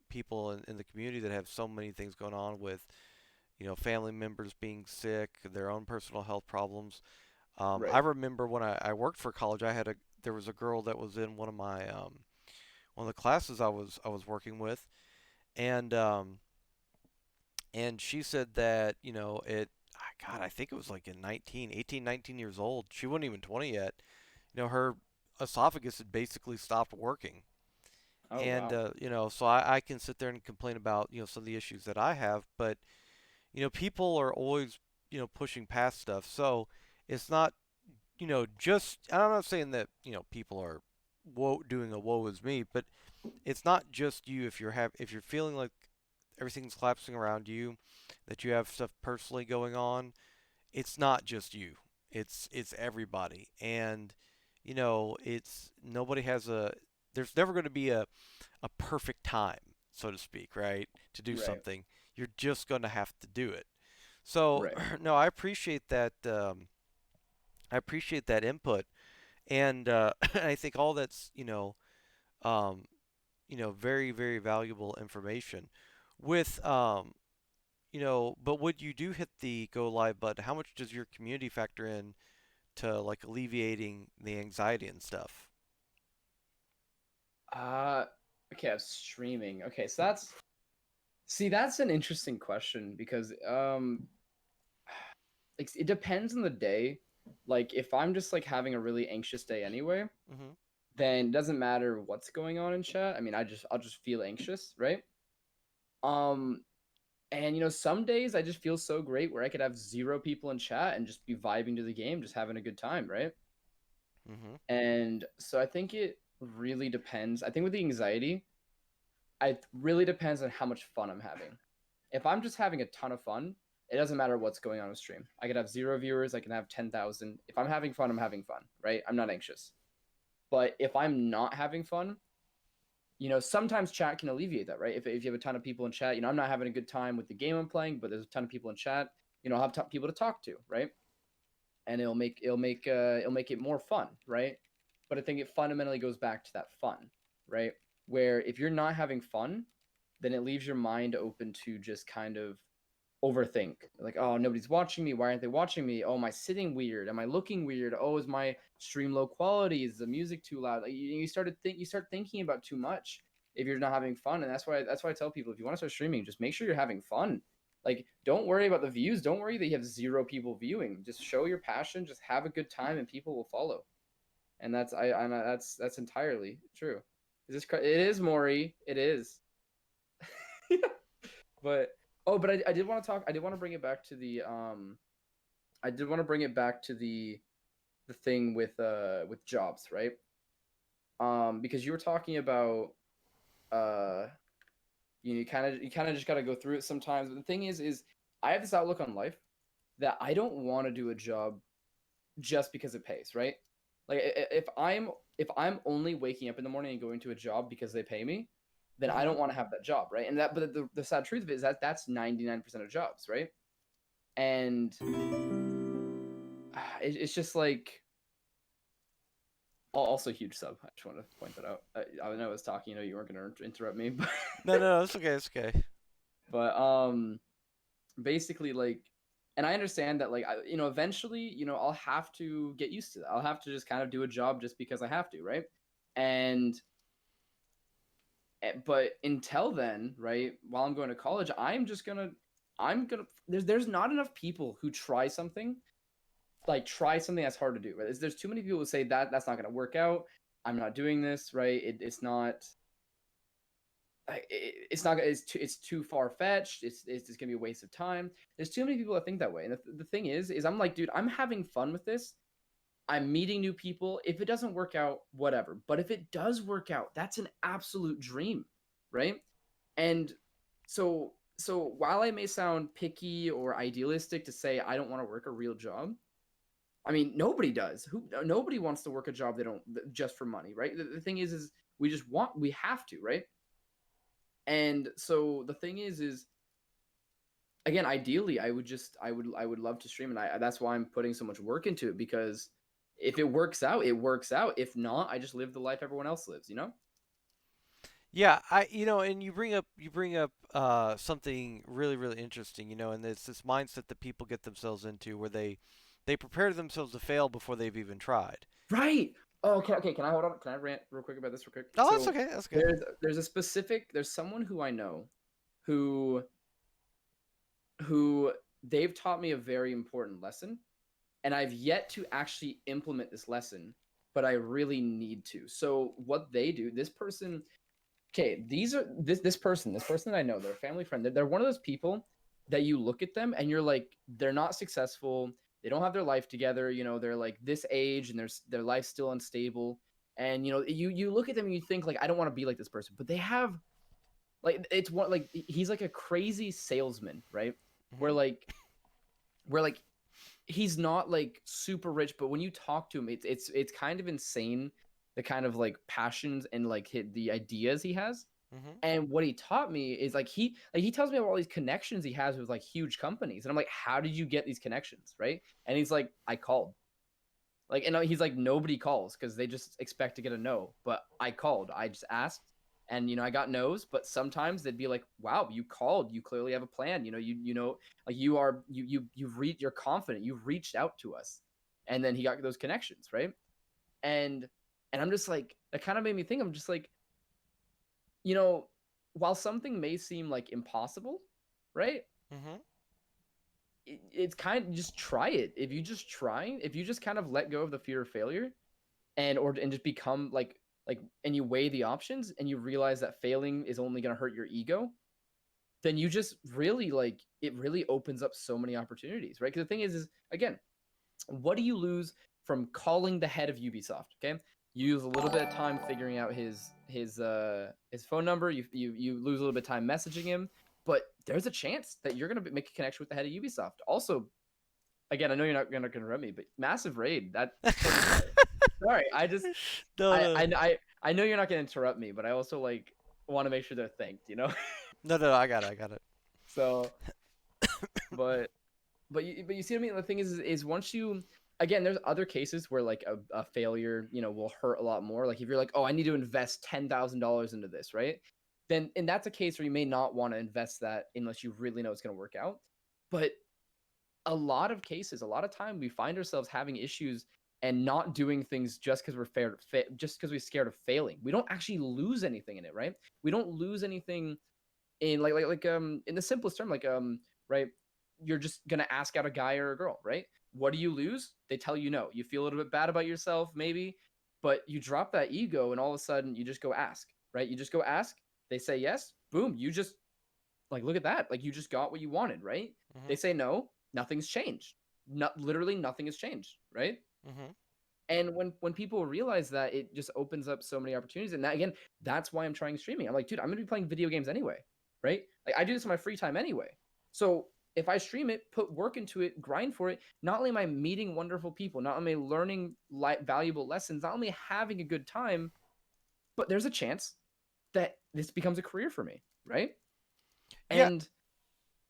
people in the community that have so many things going on with family members being sick, their own personal health problems. I right, remember when I worked for college, there was a girl that was in one of the classes I was working with, and and she said that God, I think it was like in 18, 19 years old. She wasn't even 20 yet. Her esophagus had basically stopped working. Oh And wow. so I can sit there and complain about some of the issues that I have, but people are always pushing past stuff. So it's not just, and I'm not saying that people are doing a woe is me, but it's not just you. If you're feeling like everything's collapsing around you, that you have stuff personally going on, it's not just you. It's everybody, and it's nobody has a. There's never going to be a perfect time, so to speak, right? To do Right. something, you're just going to have to do it. So Right. no, I appreciate that. I appreciate that input, and I think all that's um, very very valuable information. With but when you do hit the go live button, how much does your community factor in to like alleviating the anxiety and stuff? Uh okay, I'm streaming. Okay, so that's an interesting question because it depends on the day. Like if I'm just like having a really anxious day anyway, Mm-hmm. then it doesn't matter what's going on in chat. I mean, I'll just feel anxious, right? Um and some days I just feel so great where I could have zero people in chat and just be vibing to the game, just having a good time, right? Mm-hmm. And so I think it really depends. I think with the anxiety, it really depends on how much fun I'm having. If I'm just having a ton of fun, it doesn't matter what's going on stream. I could have zero viewers, I can have 10,000. If I'm having fun, I'm having fun, right? I'm not anxious. But if I'm not having fun, sometimes chat can alleviate that, right? If you have a ton of people in chat, I'm not having a good time with the game I'm playing, but there's a ton of people in chat, I'll have people to talk to, right? And it'll make it more fun, right? But I think it fundamentally goes back to that fun, right? Where if you're not having fun, then it leaves your mind open to just kind of overthink. Like, oh, nobody's watching me. Why aren't they watching me? Oh, am I sitting weird? Am I looking weird? Oh, is my stream low quality? Is the music too loud? Like, you start thinking about too much if you're not having fun. And that's why I tell people, if you want to start streaming, just make sure you're having fun. Like, don't worry about the views. Don't worry that you have zero people viewing. Just show your passion. Just have a good time, and people will follow. And that's entirely true. It is Maury. It is. But but I did want to talk. I did want to bring it back to the I did want to bring it back to the thing with jobs, right? Because you were talking about uh you kind of just got to go through it sometimes. But the thing is I have this outlook on life that I don't want to do a job just because it pays, right? Like if I'm only waking up in the morning and going to a job because they pay me, then I Mm-hmm. don't want to have that job, right? And the sad truth of it is that that's 99% of jobs, right? And it's just like also huge sub. I just want to point that out. I know I was talking. You weren't going to interrupt me, but No, no, no, it's okay, it's okay. but basically like, and I understand that like eventually I'll have to get used to that. I'll have to just kind of do a job just because I have to, right? And but until then, right? While I'm going to college, I'm gonna. There's not enough people who try something that's hard to do. Right? There's too many people who say that that's not going to work out. I'm not doing this. Right? It's not. It's not. It's too far fetched. It's just gonna be a waste of time. There's too many people that think that way. And the thing is I'm like, dude, I'm having fun with this. I'm meeting new people. If it doesn't work out, whatever. But if it does work out, that's an absolute dream, right? And so while I may sound picky or idealistic to say I don't want to work a real job, I mean, nobody does. Nobody wants to work a job they don't just for money, right? The thing is we have to, right? And so the thing is again, ideally, I would love to stream, and that's why I'm putting so much work into it because if it works out, it works out. If not, I just live the life everyone else lives, you know? Yeah, and you bring up something really really interesting, and it's this mindset that people get themselves into where they prepare themselves to fail before they've even tried. Right. Oh, okay. Can I hold on? Can I rant real quick about this real quick? Oh, that's So okay. That's okay. there's someone who I know who who they've taught me a very important lesson, and I've yet to actually implement this lesson, but I really need to. So what they do, this person, okay, these are this person that I know, they're a family friend. They're one of those people that you look at them and you're like, they're not successful. They don't have their life together. You know, they're like this age and their life's still unstable. And you know, you look at them and you think like, I don't want to be like this person, but they have like it's one like he's like a crazy salesman, right? Where Mhm. like where like he's not like super rich, but when you talk to him, it's kind of insane the kind of like passions and like the ideas he has. Mhm. And what he taught me is like he tells me about all these connections he has with like huge companies, and I'm like, how did you get these connections, right? And he's like, I called. Like, and he's like, nobody calls because they just expect to get a no. But I called. I just asked, and you know, I got no's. But sometimes they'd be like, "Wow, you called. You clearly have a plan. You know, you know, like you've reached. You're confident. You've reached out to us." And then he got those connections, right? And and I'm just like, that kind of made me think. I'm just like, you know, while something may seem like impossible, right? Mhm. It's kind of just try it. If you just try, if you just kind of let go of the fear of failure and just become like and you weigh the options and you realize that failing is only going to hurt your ego, then you just really like it really opens up so many opportunities, right? Because the thing is again, what do you lose from calling the head of Ubisoft? Okay, you use a little bit of time figuring out his phone number. You lose a little bit of time messaging him, but there's a chance that you're gonna make a connection with the head of Ubisoft. Also, again, I know you're not gonna interrupt me, but massive raid. That sorry, I just No, no, I know you're not gonna interrupt me, but I also like want to make sure they're thanked, you know. no, no. I got it. I got it. So, but but you see what I mean. The thing is once you again, there's other cases where like a failure, you know, will hurt a lot more. Like if you're like, oh, I need to invest $10,000 into this, right? Then and that's a case where you may not want to invest that unless you really know it's going to work out. But a lot of cases, a lot of time, we find ourselves having issues and not doing things just because just because we're scared of failing. We don't actually lose anything in it, right? We don't lose anything in in the simplest term, right, you're just gonna ask out a guy or a girl, right? What do you lose? They tell you no. You feel a little bit bad about yourself maybe, but you drop that ego and all of a sudden you just go ask, right? You just go ask, they say yes, boom, you just like look at that, like you just got what you wanted, right? They Mhm. say no, nothing's changed. Not literally nothing has changed, right? Mhm. And when people realize that, it just opens up so many opportunities. And that again, that's why I'm trying streaming. I'm like, dude, I'm gonna be playing video games anyway, right? Like I do this in my free time anyway. So if I stream it, put work into it, grind for it, not only am I meeting wonderful people, not only am I learning valuable lessons, not only having a good time, but there's a chance that this becomes a career for me, right? Yeah. And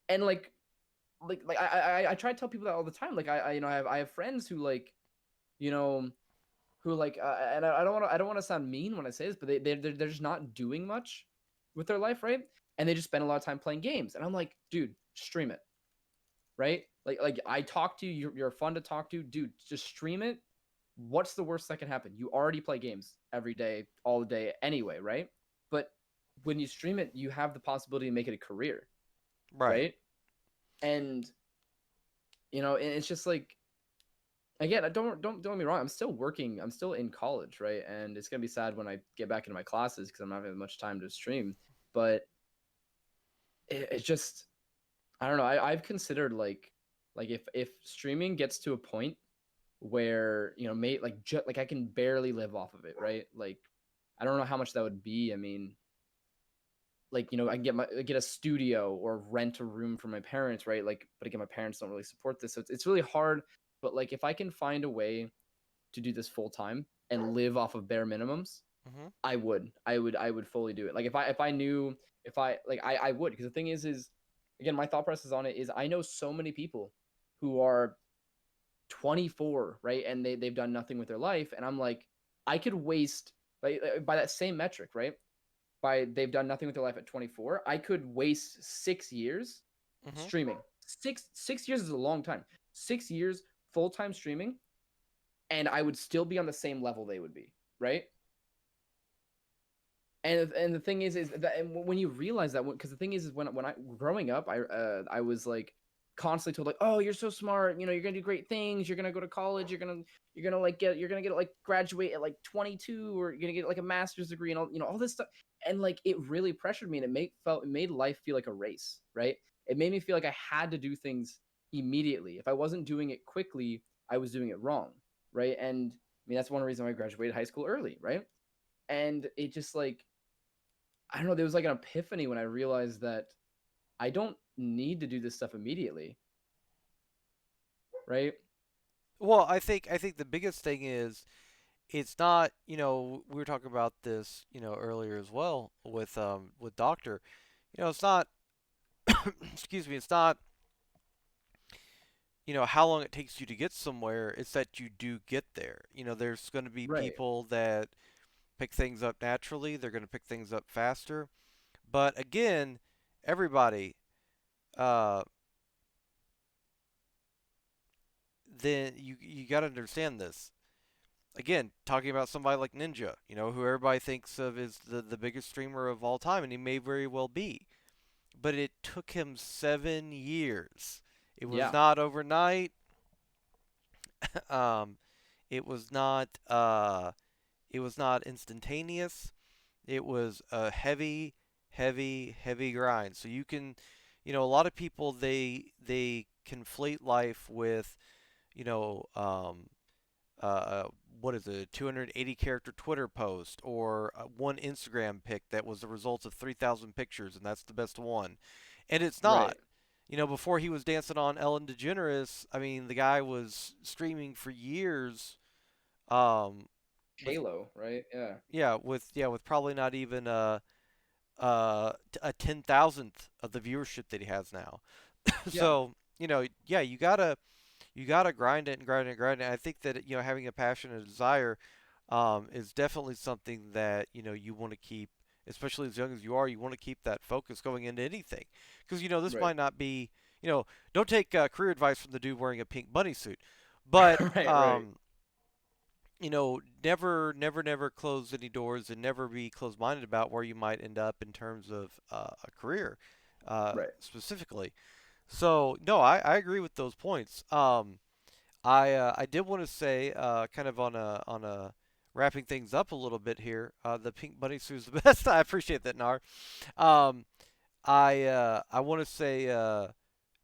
and I try to tell people that all the time. Like I you know I have friends who like you know who like and I don't want to sound mean when I say this, but they're just not doing much with their life, right? And they just spend a lot of time playing games, and I'm like, dude, stream it, right? Like I talk to you, you're fun to talk to, dude. Just stream it. What's the worst that can happen? You already play games every day, all day anyway, right? But when you stream it, you have the possibility to make it a career, Right. right? And you know, and it's just like again, don't get me wrong. I'm still working. I'm still in college, right? And it's gonna be sad when I get back into my classes because I'm not having much time to stream. But it's just I don't know. I've considered like if streaming gets to a point where you know, like I can barely live off of it, right? Like I don't know how much that would be. I mean, like you know, I can get a studio or rent a room for my parents, right? Like, but again, my parents don't really support this, so it's really hard. But like, if I can find a way to do this full time and live off of bare minimums, Mhm. I would fully do it. Like if I knew if I like I would, because the thing is again, my thought process on it is I know so many people who are 24, right? And they've done nothing with their life. And I'm like, I could waste by that same metric, right? By they've done nothing with their life at 24, I could waste 6 years Mhm. streaming. Six years is a long time. 6 years full time streaming, and I would still be on the same level they would be, right? And the thing is that when you realize that, because the thing is when I growing up, I was like constantly told like, "Oh, you're so smart. You know, you're gonna do great things. You're gonna go to college. You're gonna like get you're gonna get like graduate at like 22, or you're gonna get like a master's degree and all all this stuff." And like it really pressured me, and it made life feel like a race, right? It made me feel like I had to do things immediately. If I wasn't doing it quickly, I was doing it wrong, right? And I mean that's one reason why I graduated high school early, right? And it just like I don't know, there was like an epiphany when I realized that I don't need to do this stuff immediately, right? Well, I think the biggest thing is it's not, we were talking about this, earlier as well with Doctor. It's not excuse me, it's not, how long it takes you to get somewhere, it's that you do get there. There's going to be Right. people that pick things up naturally, they're going to pick things up faster. But again, everybody, uh, then you got to understand this. Again, talking about somebody like Ninja, who everybody thinks of as the biggest streamer of all time, and he may very well be. But it took him 7 years. It was Yeah. not overnight. um, it was not. It was not instantaneous. It was a heavy, heavy, heavy grind. So you can, a lot of people they conflate life with, you know, um, uh, what is it, 280 character Twitter post or one Instagram pic that was the result of 3,000 pictures and that's the best one. And it's not. Right. Before he was dancing on Ellen DeGeneres, I mean, the guy was streaming for years, um, with Halo, right? Yeah. with probably not even a 10,000th of the viewership that he has now. Yeah. So yeah, you gotta grind it and grind it and grind it. I think that having a passion and a desire is definitely something that you want to keep, especially as young as you are. You want to keep that focus going into anything, because this Right. might not be, don't take career advice from the dude wearing a pink bunny suit, but Right, right. never, never, never close any doors and never be closed-minded about where you might end up in terms of a career, Right. specifically. So no, I agree with those points. I did want to say, kind of on a wrapping things up a little bit here. The pink bunny suit is the best. I appreciate that, Nar. Um, I want to say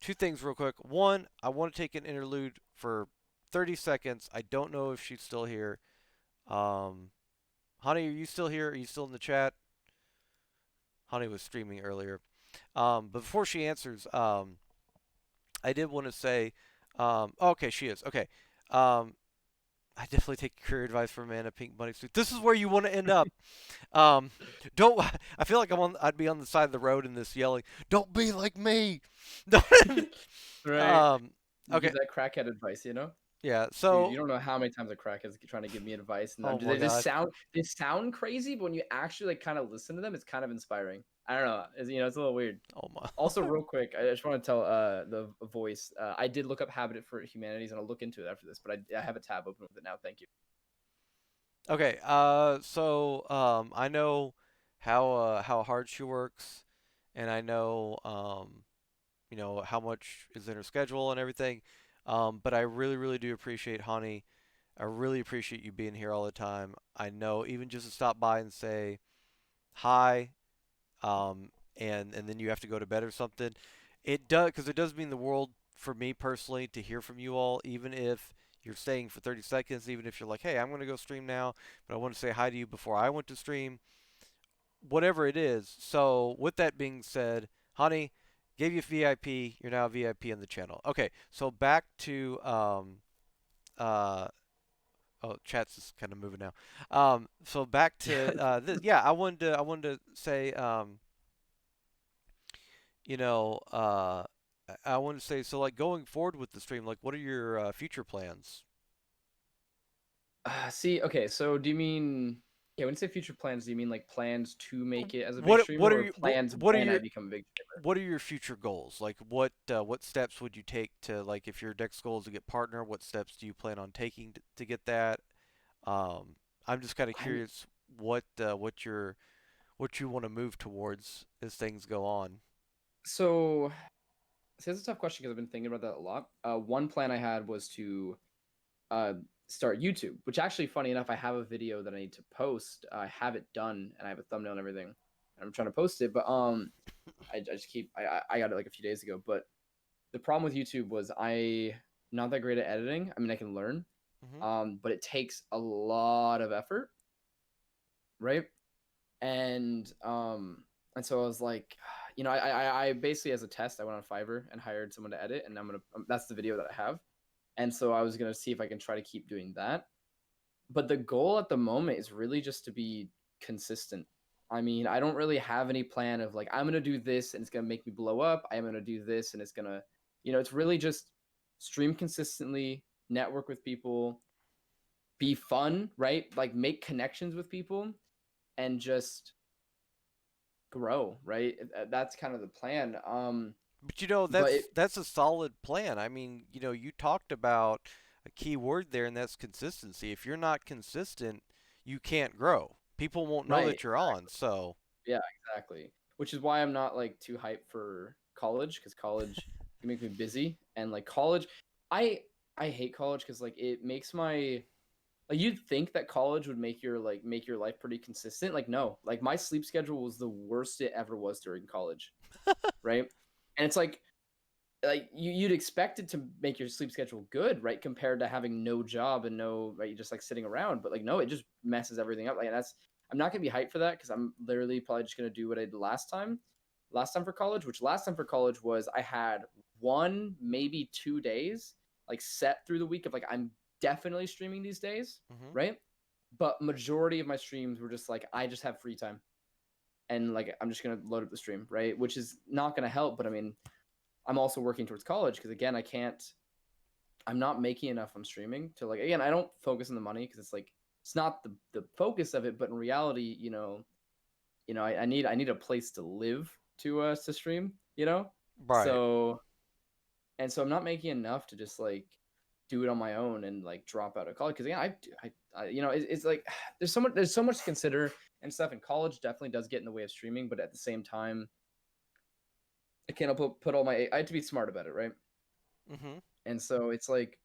two things real quick. One, I want to take an interlude for 30 seconds. I don't know if she's still here. Um, Honey, are you still here? Are you still in the chat? Honey was streaming earlier. But before she answers, I did want to say, okay, she is. Okay. Um, I definitely take career advice from a man in a pink bunny suit. This is where you want to end up. Um, don't. I feel like I'd be on the side of the road in this yelling. Don't be like me. Right. um, You okay. give that crackhead advice, you know? Yeah. Dude, So. you don't know how many times a crackhead's trying to give me advice, and Oh my they just God. sound crazy, but when you actually like kind of listen to them, it's kind of inspiring. I don't know. It's a little weird. Oh my. Also, real quick, I just want to tell the voice. I did look up Habitat for Humanities, and I'll look into it after this. But I have a tab open with it now. Thank you. Okay. So I know how hard she works, and I know how much is in her schedule and everything. But I really, really do appreciate Honey. I really appreciate you being here all the time. I know even just to stop by and say hi, and then you have to go to bed or something. It does, because it does mean the world for me personally to hear from you all, even if you're staying for 30 seconds, even if you're like, hey, I'm going to go stream now, but I want to say hi to you before I went to stream, whatever it is. So, with that being said, Honey, gave you VIP, you're now VIP on the channel. Okay, so back to, uh, oh, chat's just kind of moving now. So back to, yeah, I wanted to say, you know, uh, I want to say, so like going forward with the stream, like what are your future plans? See, okay, so do you mean yeah? When you say future plans, do you mean like plans to make it as a big What streamer, what are or you plans what are when I your become a big streamer? what are your future goals? Like what steps would you take to, like, if your next goal is to get partner, what steps do you plan on taking to get that? Um, I'm just kind of I'm curious what you want to move towards as things go on. so So it's a tough question because I've been thinking about that a lot. One plan I had was to uh, start YouTube, which actually, funny enough, I have a video that I need to post. I have it done and I have a thumbnail and everything. I'm trying to post it, but I just keep I got it like a few days ago. But the problem with YouTube was I not that great at editing. I mean, I can learn, Hmm. but it takes a lot of effort, right? And and so I was like, I basically as a test I went on Fiverr and hired someone to edit, and I'm gonna that's the video that I have. And so I was gonna see if I can try to keep doing that. But the goal at the moment is really just to be consistent. I mean, I don't really have any plan of like I'm gonna do this and it's gonna make me blow up. I'm gonna do this and it's gonna, it's really just stream consistently, network with people, be fun, right? Like make connections with people, and just grow, right? That's kind of the plan. But you know, But that's a solid plan. I mean, you know, you talked about a key word there, and that's consistency. If you're not consistent, you can't grow. People won't know right, that you're on. So, yeah, exactly. Which is why I'm not like too hyped for college because college can make me busy and like college, I I hate college because like it makes my like you'd think that college would make your life pretty consistent. Like no, like my sleep schedule was the worst it ever was during college, right? And it's like you'd expect it to make your sleep schedule good, right? Compared to having no job and no, right, you just like sitting around. But like no, it just messes everything up. Like that's I'm not gonna be hyped for that because I'm literally probably just gonna do what I did last time. Last time for college, which last time for college was I had 1 maybe 2 days like set through the week of like I'm definitely streaming these days, hmm. right? But majority of my streams were just like I just have free time and like I'm just gonna load up the stream, right? Which is not gonna help, but I mean I'm also working towards college because again, I'm not making enough on streaming to like again, I don't focus on the money because it's like it's not the focus of it, but in reality, I need a place to live to stream, Right. So and so I'm not making enough to just like do it on my own and like drop out of college because again, it's like there's so much to consider and stuff. And college definitely does get in the way of streaming, but at the same time, I can't put all my I have to be smart about it, right? Hmm. And so it's like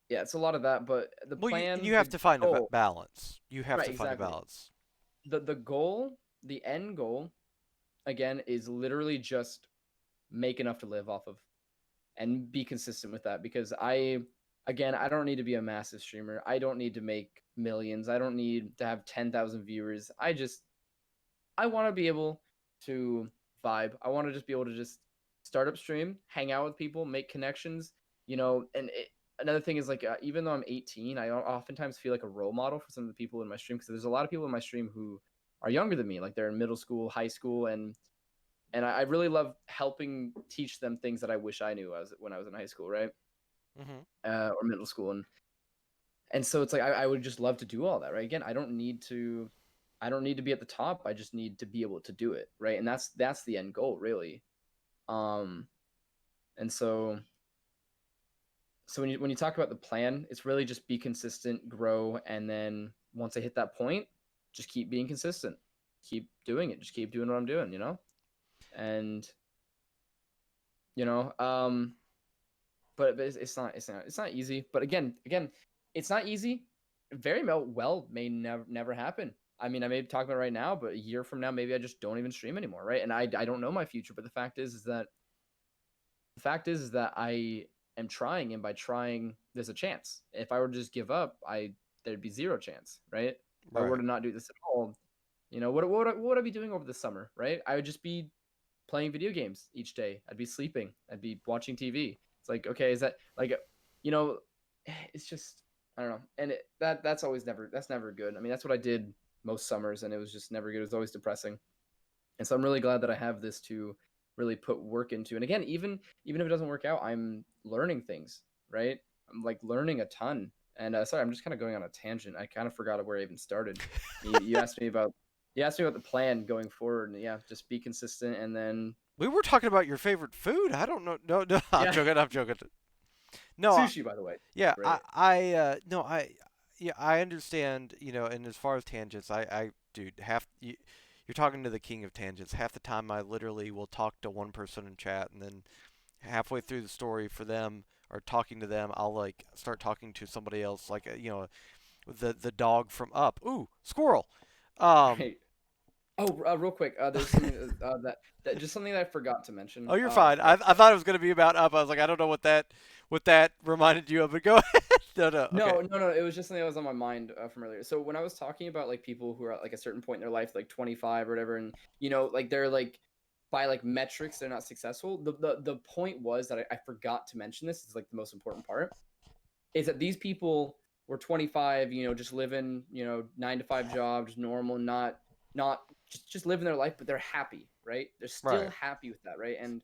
yeah, it's a lot of that, but the Well, plan, you have the to find a goal, balance. You have right, to find a exactly. balance. The goal, the end goal, again, is literally just make enough to live off of and be consistent with that because again, I don't need to be a massive streamer. I don't need to make millions. I don't need to have 10,000 viewers. I want to be able to vibe. I want to just be able to just start up stream, hang out with people, make connections, and another thing is like even though I'm 18, I oftentimes feel like a role model for some of the people in my stream because there's a lot of people in my stream who are younger than me, like they're in middle school, high school, and I really love helping teach them things that I wish I knew as when I was in high school, right? Hmm. Or middle school, and so it's like I would just love to do all that, right? Again, I don't need to be at the top. I just need to be able to do it, right? And that's the end goal, really. Um, and so when you talk about the plan, it's really just be consistent, grow, and then once I hit that point, just keep being consistent, keep doing it, just keep doing what I'm doing, and you know, but it's not easy. But again, it's not easy. Very well may never happen. I mean, I may talk about it right now, but a year from now, maybe I just don't even stream anymore, right? And I don't know my future, but the fact is that I am trying, and by trying, there's a chance. If I were to just give up, there'd be zero chance, right? If I were Right. to not do this at all, what would I be doing over the summer, right? I would just be playing video games each day. I'd be sleeping. I'd be watching TV. It's like, okay, is that like, you know, it's just I don't know, and that's never good. I mean, that's what I did most summers, and it was just never good. It was always depressing. And so I'm really glad that I have this to really put work into. And again, even if it doesn't work out, I'm learning things, right? I'm like learning a ton. And sorry, I'm just kind of going on a tangent. I kind of forgot where I even started. You asked me about the plan going forward, and yeah, just be consistent, and then We were talking about your favorite food. I don't know. No, no, I'm yeah, joking. I'm joking. No, sushi by the way, yeah, right? no, yeah, I understand. You know, and as far as tangents, dude, you're talking to the king of tangents. Half the time, I literally will talk to one person in chat, and then halfway through the story for them or talking to them, I'll like start talking to somebody else, like the dog from Up. Ooh, squirrel. Um, Right. Oh, real quick, there's something that just something that I forgot to mention. oh, you're fine. I thought it was gonna be about Up. I was like, I don't know what that reminded you of, but go ahead. No, no, okay. No, no, no. It was just something that was on my mind from earlier. So when I was talking about like people who are at like a certain point in their life, like 25 or whatever, and like they're like by like metrics, they're not successful. The point was that I forgot to mention this. Is like the most important part is that these people were 25, just living, 9 to 5 job, just normal, not just living their life, but they're happy, right? They're still Right. happy with that, right? And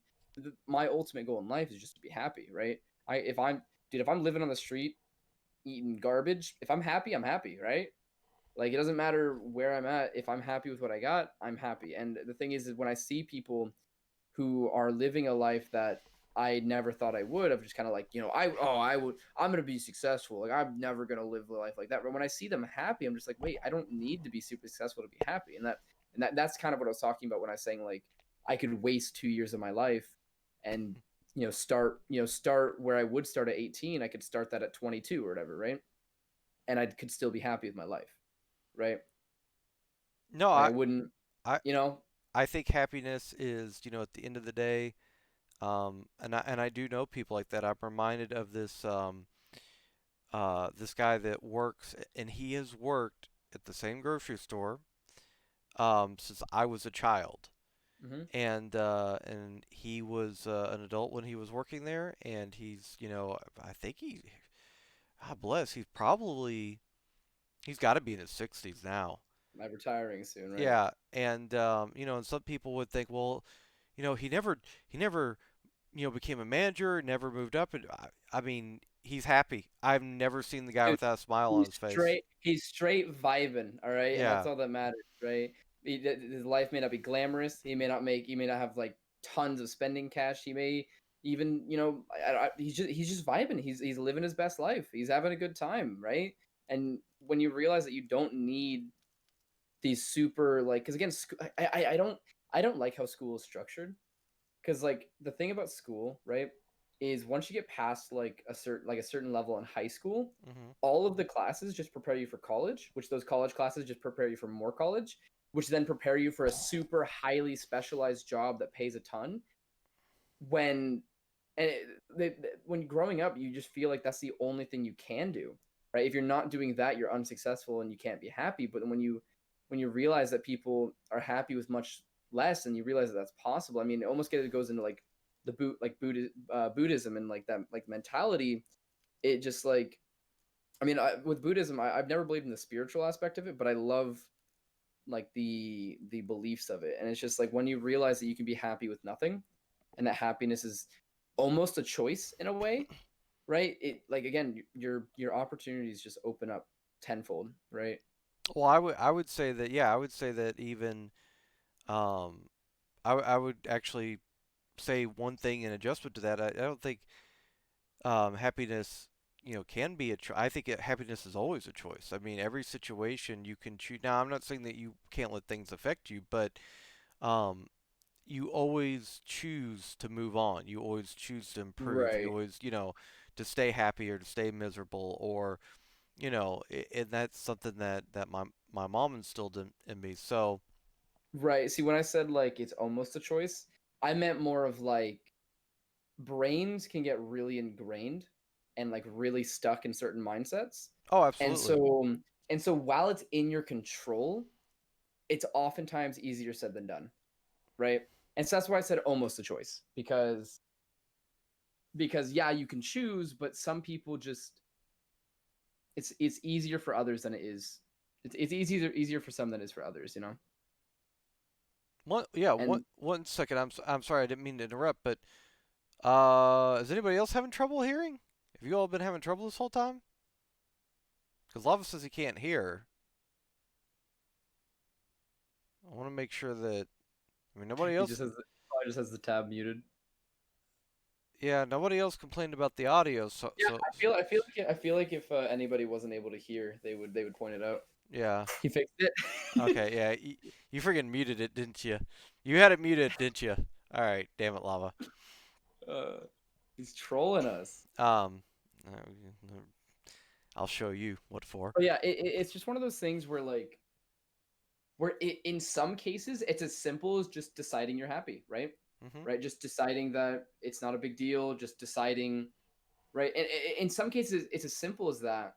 my ultimate goal in life is just to be happy, right? If I'm living on the street eating garbage, if I'm happy, I'm happy, right? Like it doesn't matter where I'm at. If I'm happy with what I got, I'm happy. And the thing is when I see people who are living a life that I never thought I would, of just kind of like, I'm gonna be successful. Like I'm never gonna live a life like that. But when I see them happy, I'm just like, wait, I don't need to be super successful to be happy. And that's kind of what I was talking about when I was saying like I could waste 2 years of my life and start where I would start at 18. I could start that at 22 or whatever, right? And I could still be happy with my life, right? No, Like I I wouldn't, I you know, I think happiness is, at the end of the day, and I do know people like that. I'm reminded of this guy that works, and he has worked at the same grocery store since I was a child, hmm and he was an adult when he was working there, and he's, I think God bless, he's got to be in his 60s now. I'm retiring soon, right? Yeah, and some people would think, well, he never became a manager, never moved up, and I mean, he's happy. I've never seen the guy Dude, without a smile on he's his face. straight vibing, all right, and that's Yeah, all that matters, right? His life may not be glamorous. He may not have like tons of spending cash. He may even, he's just vibing. He's living his best life. He's having a good time, right? And when you realize that you don't need these super like, because again, I don't like how school is structured. Because like the thing about school, right, is once you get past like a certain level in high school, hmm all of the classes just prepare you for college, which those college classes just prepare you for more college, which then prepare you for a super highly specialized job that pays a ton. When and when growing up, you just feel like that's the only thing you can do, right? If you're not doing that, you're unsuccessful and you can't be happy. But then when you realize that people are happy with much less, and you realize that that's possible, I mean, it almost goes into like Buddhism and like that like mentality. It just like I mean, with Buddhism, I've never believed in the spiritual aspect of it, but I love like the beliefs of it. And it's just like when you realize that you can be happy with nothing, and that happiness is almost a choice in a way, right? It like again, your opportunities just open up tenfold, right? Well, I would say that, yeah, I would say that even um, I would actually say one thing in adjustment to that. I don't think happiness, can be a choice. I think happiness is always a choice. I mean, every situation you can choose. Now, I'm not saying that you can't let things affect you, but um, you always choose to move on. You always choose to improve. You Right. always, to stay happy or to stay miserable, or and that's something that my mom instilled in me. So, Right. See, when I said like it's almost a choice, I meant more of like brains can get really ingrained and like really stuck in certain mindsets. oh, And absolutely. so and so while it's in your control, it's oftentimes easier said than done, right? And so that's why I said almost a choice because yeah, you can choose, but some people just it's easier for others than it is. It's easier for some than it is for others. Yeah, one And one second. I'm sorry, I didn't mean to interrupt, but is anybody else having trouble hearing? Have you all been having trouble this whole time? Because Lava says he can't hear. I want to make sure that, I mean, nobody he else. just has probably just has the tab muted. Yeah, nobody else complained about the audio. So Yeah, so I feel like if anybody wasn't able to hear, they would point it out. Yeah. He fixed it. Okay. Yeah. You freaking muted it, didn't you? You had it muted, didn't you? All right. Damn it, lava. uh, he's trolling us. Um, I'll show you what for. But yeah, it's just one of those things where like in some cases it's as simple as just deciding you're happy, right? Mhm. Right, just deciding that it's not a big deal, just deciding, right? And in some cases it's as simple as that,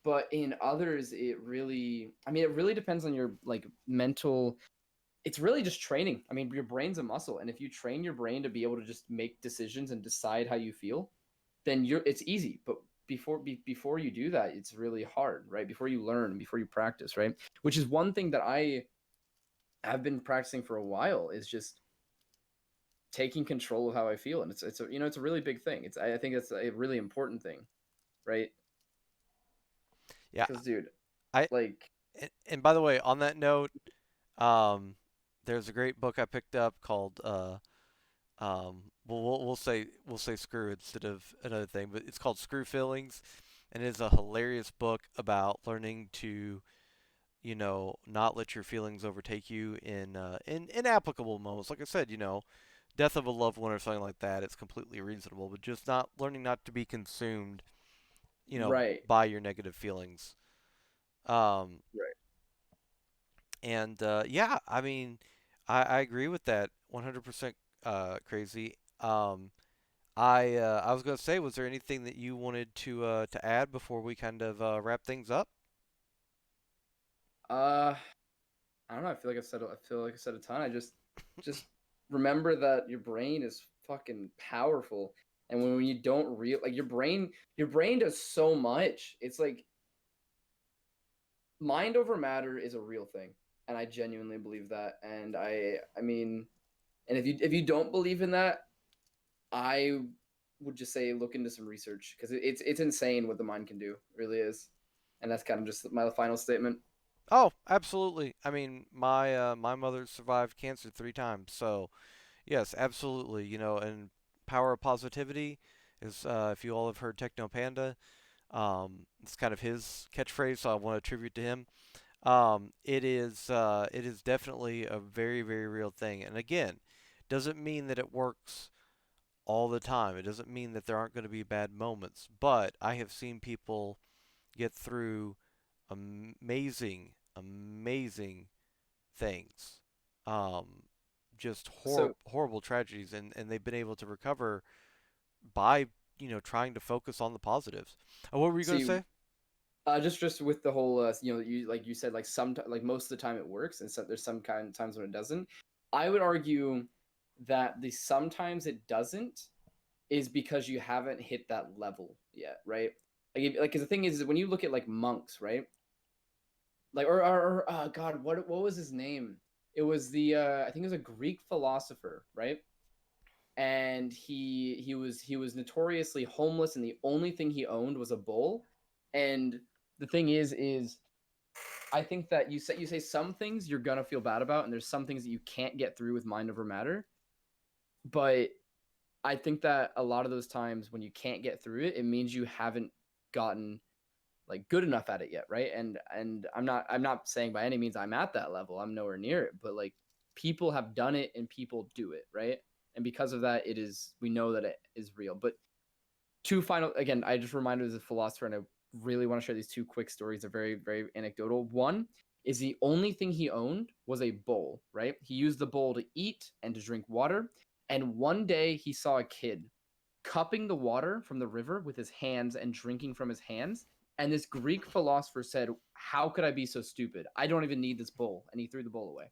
but in others it really, I mean, it really depends on your like mental. It's really just training. I mean, your brain's a muscle, and if you train your brain to be able to just make decisions and decide how you feel, then it's easy. But before you do that, it's really hard, right? Before you learn, before you practice, right? Which is one thing that I have been practicing for a while, is just taking control of how I feel, and it's a, it's a really big thing. I think it's a really important thing, right? Yeah. Because dude, I like, and by the way, on that note, um, there's a great book I picked up called we'll say screw instead of another thing, but it's called Screw Feelings, and it's a hilarious book about learning to, not let your feelings overtake you in inapplicable moments. Like I said, death of a loved one or something like that, it's completely reasonable, but just not learning not to be consumed, right, by your negative feelings. Um, right. and yeah, I mean, I agree with that 100%. Crazy. I was gonna say, was there anything that you wanted to add before we kind of wrap things up? Uh, I don't know. I feel like I said a ton. Just remember that your brain is fucking powerful, and when you don't like your brain does so much. It's like mind over matter is a real thing, and I genuinely believe that. And I mean, and if you don't believe in that, I would just say look into some research, because it's insane what the mind can do. It really is, and that's kind of just my final statement. Oh, absolutely. I mean, my mother survived cancer 3 times, so yes, absolutely. And power of positivity is, if you all have heard Techno Panda, it's kind of his catchphrase, so I want to attribute to him. It is definitely a very, very real thing. And again, doesn't mean that it works all the time. It doesn't mean that there aren't going to be bad moments, but I have seen people get through amazing, amazing things. Um, just So horrible tragedies, and they've been able to recover by, trying to focus on the positives. What were you going to see, say? just with the whole, you like you said, like like most of the time it works, and so there's some kind of times when it doesn't. I would argue that the sometimes it doesn't is because you haven't hit that level yet, right? Like, because the thing is when you look at like monks, right? Like, God, what was his name? It was the I think it was a Greek philosopher, right? And he was notoriously homeless, and the only thing he owned was a bull. And the thing is I think that you say some things you're gonna feel bad about, and there's some things that you can't get through with mind over matter. But I think that a lot of those times when you can't get through it, it means you haven't gotten like good enough at it yet, right? And I'm not saying by any means I'm at that level. I'm nowhere near it, but like people have done it and people do it, right? And because of that, we know that it is real. But two final, again, I just reminded as a philosopher, and I really want to share these two quick stories. They're very, very anecdotal. One is the only thing he owned was a bowl, right? He used the bowl to eat and to drink water. And one day he saw a kid cupping the water from the river with his hands and drinking from his hands. And this Greek philosopher said, how could I be so stupid? I don't even need this bowl. And he threw the bowl away,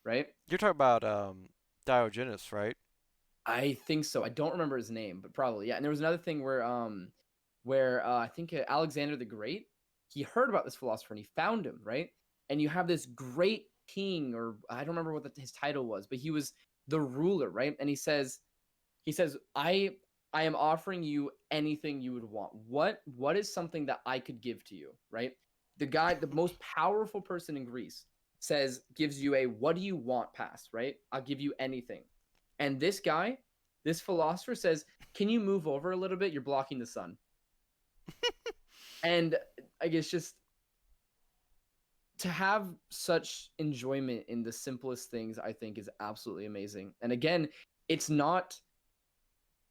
right? You're talking about Diogenes, right? I think so. I don't remember his name, but probably yeah. And there was another thing where I think Alexander the Great, he heard about this philosopher and he found him, right? And you have this great king, or I don't remember what his title was, but he was the ruler, right? And he says, I am offering you anything you would want. What is something that I could give to you, right? The most powerful person in Greece, gives you a what do you want pass, right? I'll give you anything. And this guy, this philosopher says, "Can you move over a little bit? You're blocking the sun." And I guess just to have such enjoyment in the simplest things, I think is absolutely amazing. And again, it's not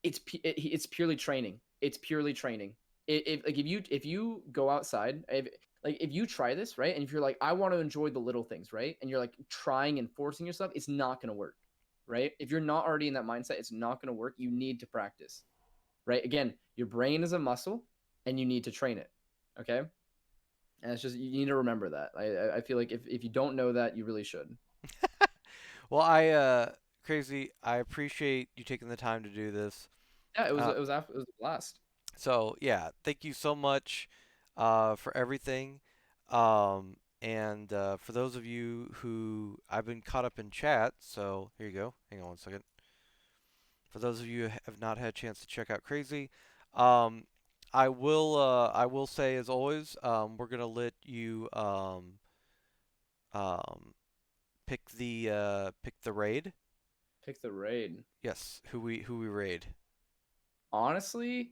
it's purely training. It's purely training. Like if you go outside, if you try this, right, and if you're like, I want to enjoy the little things, right, and you're like trying and forcing yourself, it's not gonna work, right? If you're not already in that mindset, it's not gonna work. You need to practice, right? Again, your brain is a muscle, and you need to train it. Okay, and it's just you need to remember that. I feel like if you don't know that, you really should. Well, Crazy, I appreciate you taking the time to do this. Yeah, Uh, it was a blast. so yeah, thank you so much for everything. And for those of you who I've been caught up in chat, so here you go. Hang on one second. For those of you who have not had a chance to check out Crazy, um, I will say as always, we're gonna let you um, pick the raid. Pick the raid. Yes, who we raid. Honestly,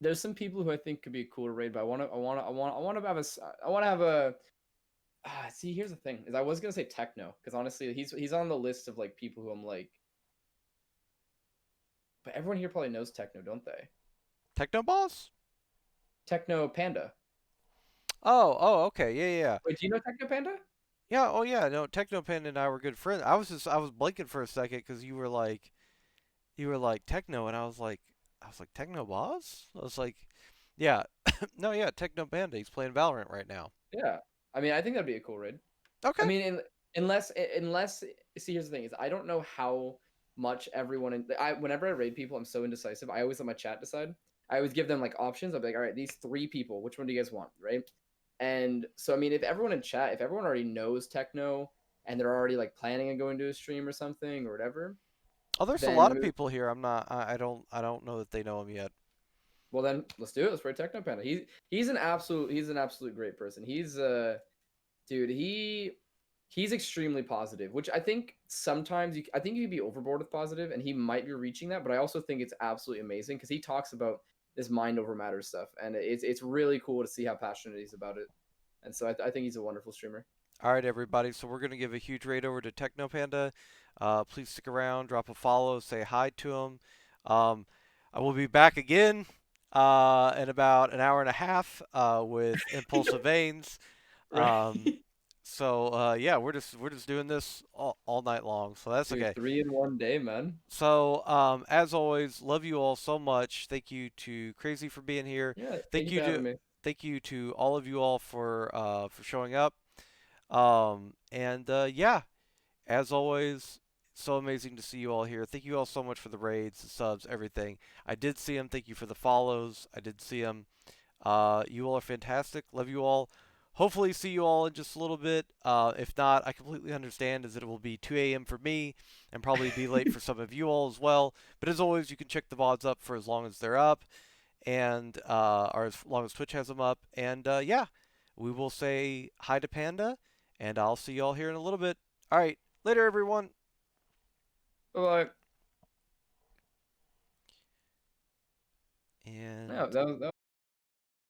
there's some people who I think could be a cool raid, but I want to have I want to have a. See, here's the thing: is I was gonna say Techno because honestly, he's on the list of like people who I'm like, but everyone here probably knows Techno, don't they? Techno Boss? Techno Panda. Oh, okay, yeah. Wait, do you know Techno Panda? Yeah, oh yeah, no, Technopan and I were good friends. I was blinking for a second because you were like Techno, and I was like Techno Boss. I was like, yeah, no, yeah, Techno Panda. He's playing Valorant right now. Yeah, I mean, I think that'd be a cool raid. I Okay, mean, unless see, here's the thing: is I don't know how much everyone I whenever I raid people, I'm so indecisive. I always let my chat decide. I always give them like options. I'll be like, all right, these three people, which one do you guys want, right? And so, I mean, if everyone in chat, if everyone already knows Techno and they're already like planning on going to a stream or something or whatever, oh, there's a then lot of people here. I don't know that they know him yet. well, then let's do it. Let's raid Techno Panda. He's an absolute great person. He's dude, he's extremely positive, which I think sometimes I think you can be overboard with positive, and he might be reaching that. But I also think it's absolutely amazing because he talks about this mind over matter stuff, and it's really cool to see how passionate he's about it. And so I think he's a wonderful streamer. All right, everybody. So we're gonna give a huge raid over to Techno Panda. Please stick around, drop a follow, say hi to him. Um, I will be back again in about an hour and a half with Impulsive Veins. Right, Um, yeah, we're just doing this all night long. So that's dude, okay. 3 in 1 day, man. So as always, love you all so much. Thank you to Crazy for being here. Yeah, thank Thank you you for having me. thank you to all of you all for showing up. Yeah, as always, so amazing to see you all here. Thank you all so much for the raids, the subs, everything. I did see them. Thank you for the follows. I did see them. You all are fantastic. Love you all. Hopefully, see you all in just a little bit. If not, I completely understand as it will be 2 a.m. for me and probably be late for some of you all as well. But as always, you can check the VODs up for as long as they're up, and or as long as Twitch has them up. And yeah, we will say hi to Panda, and I'll see you all here in a little bit. All right, later, everyone. Bye. No, And that was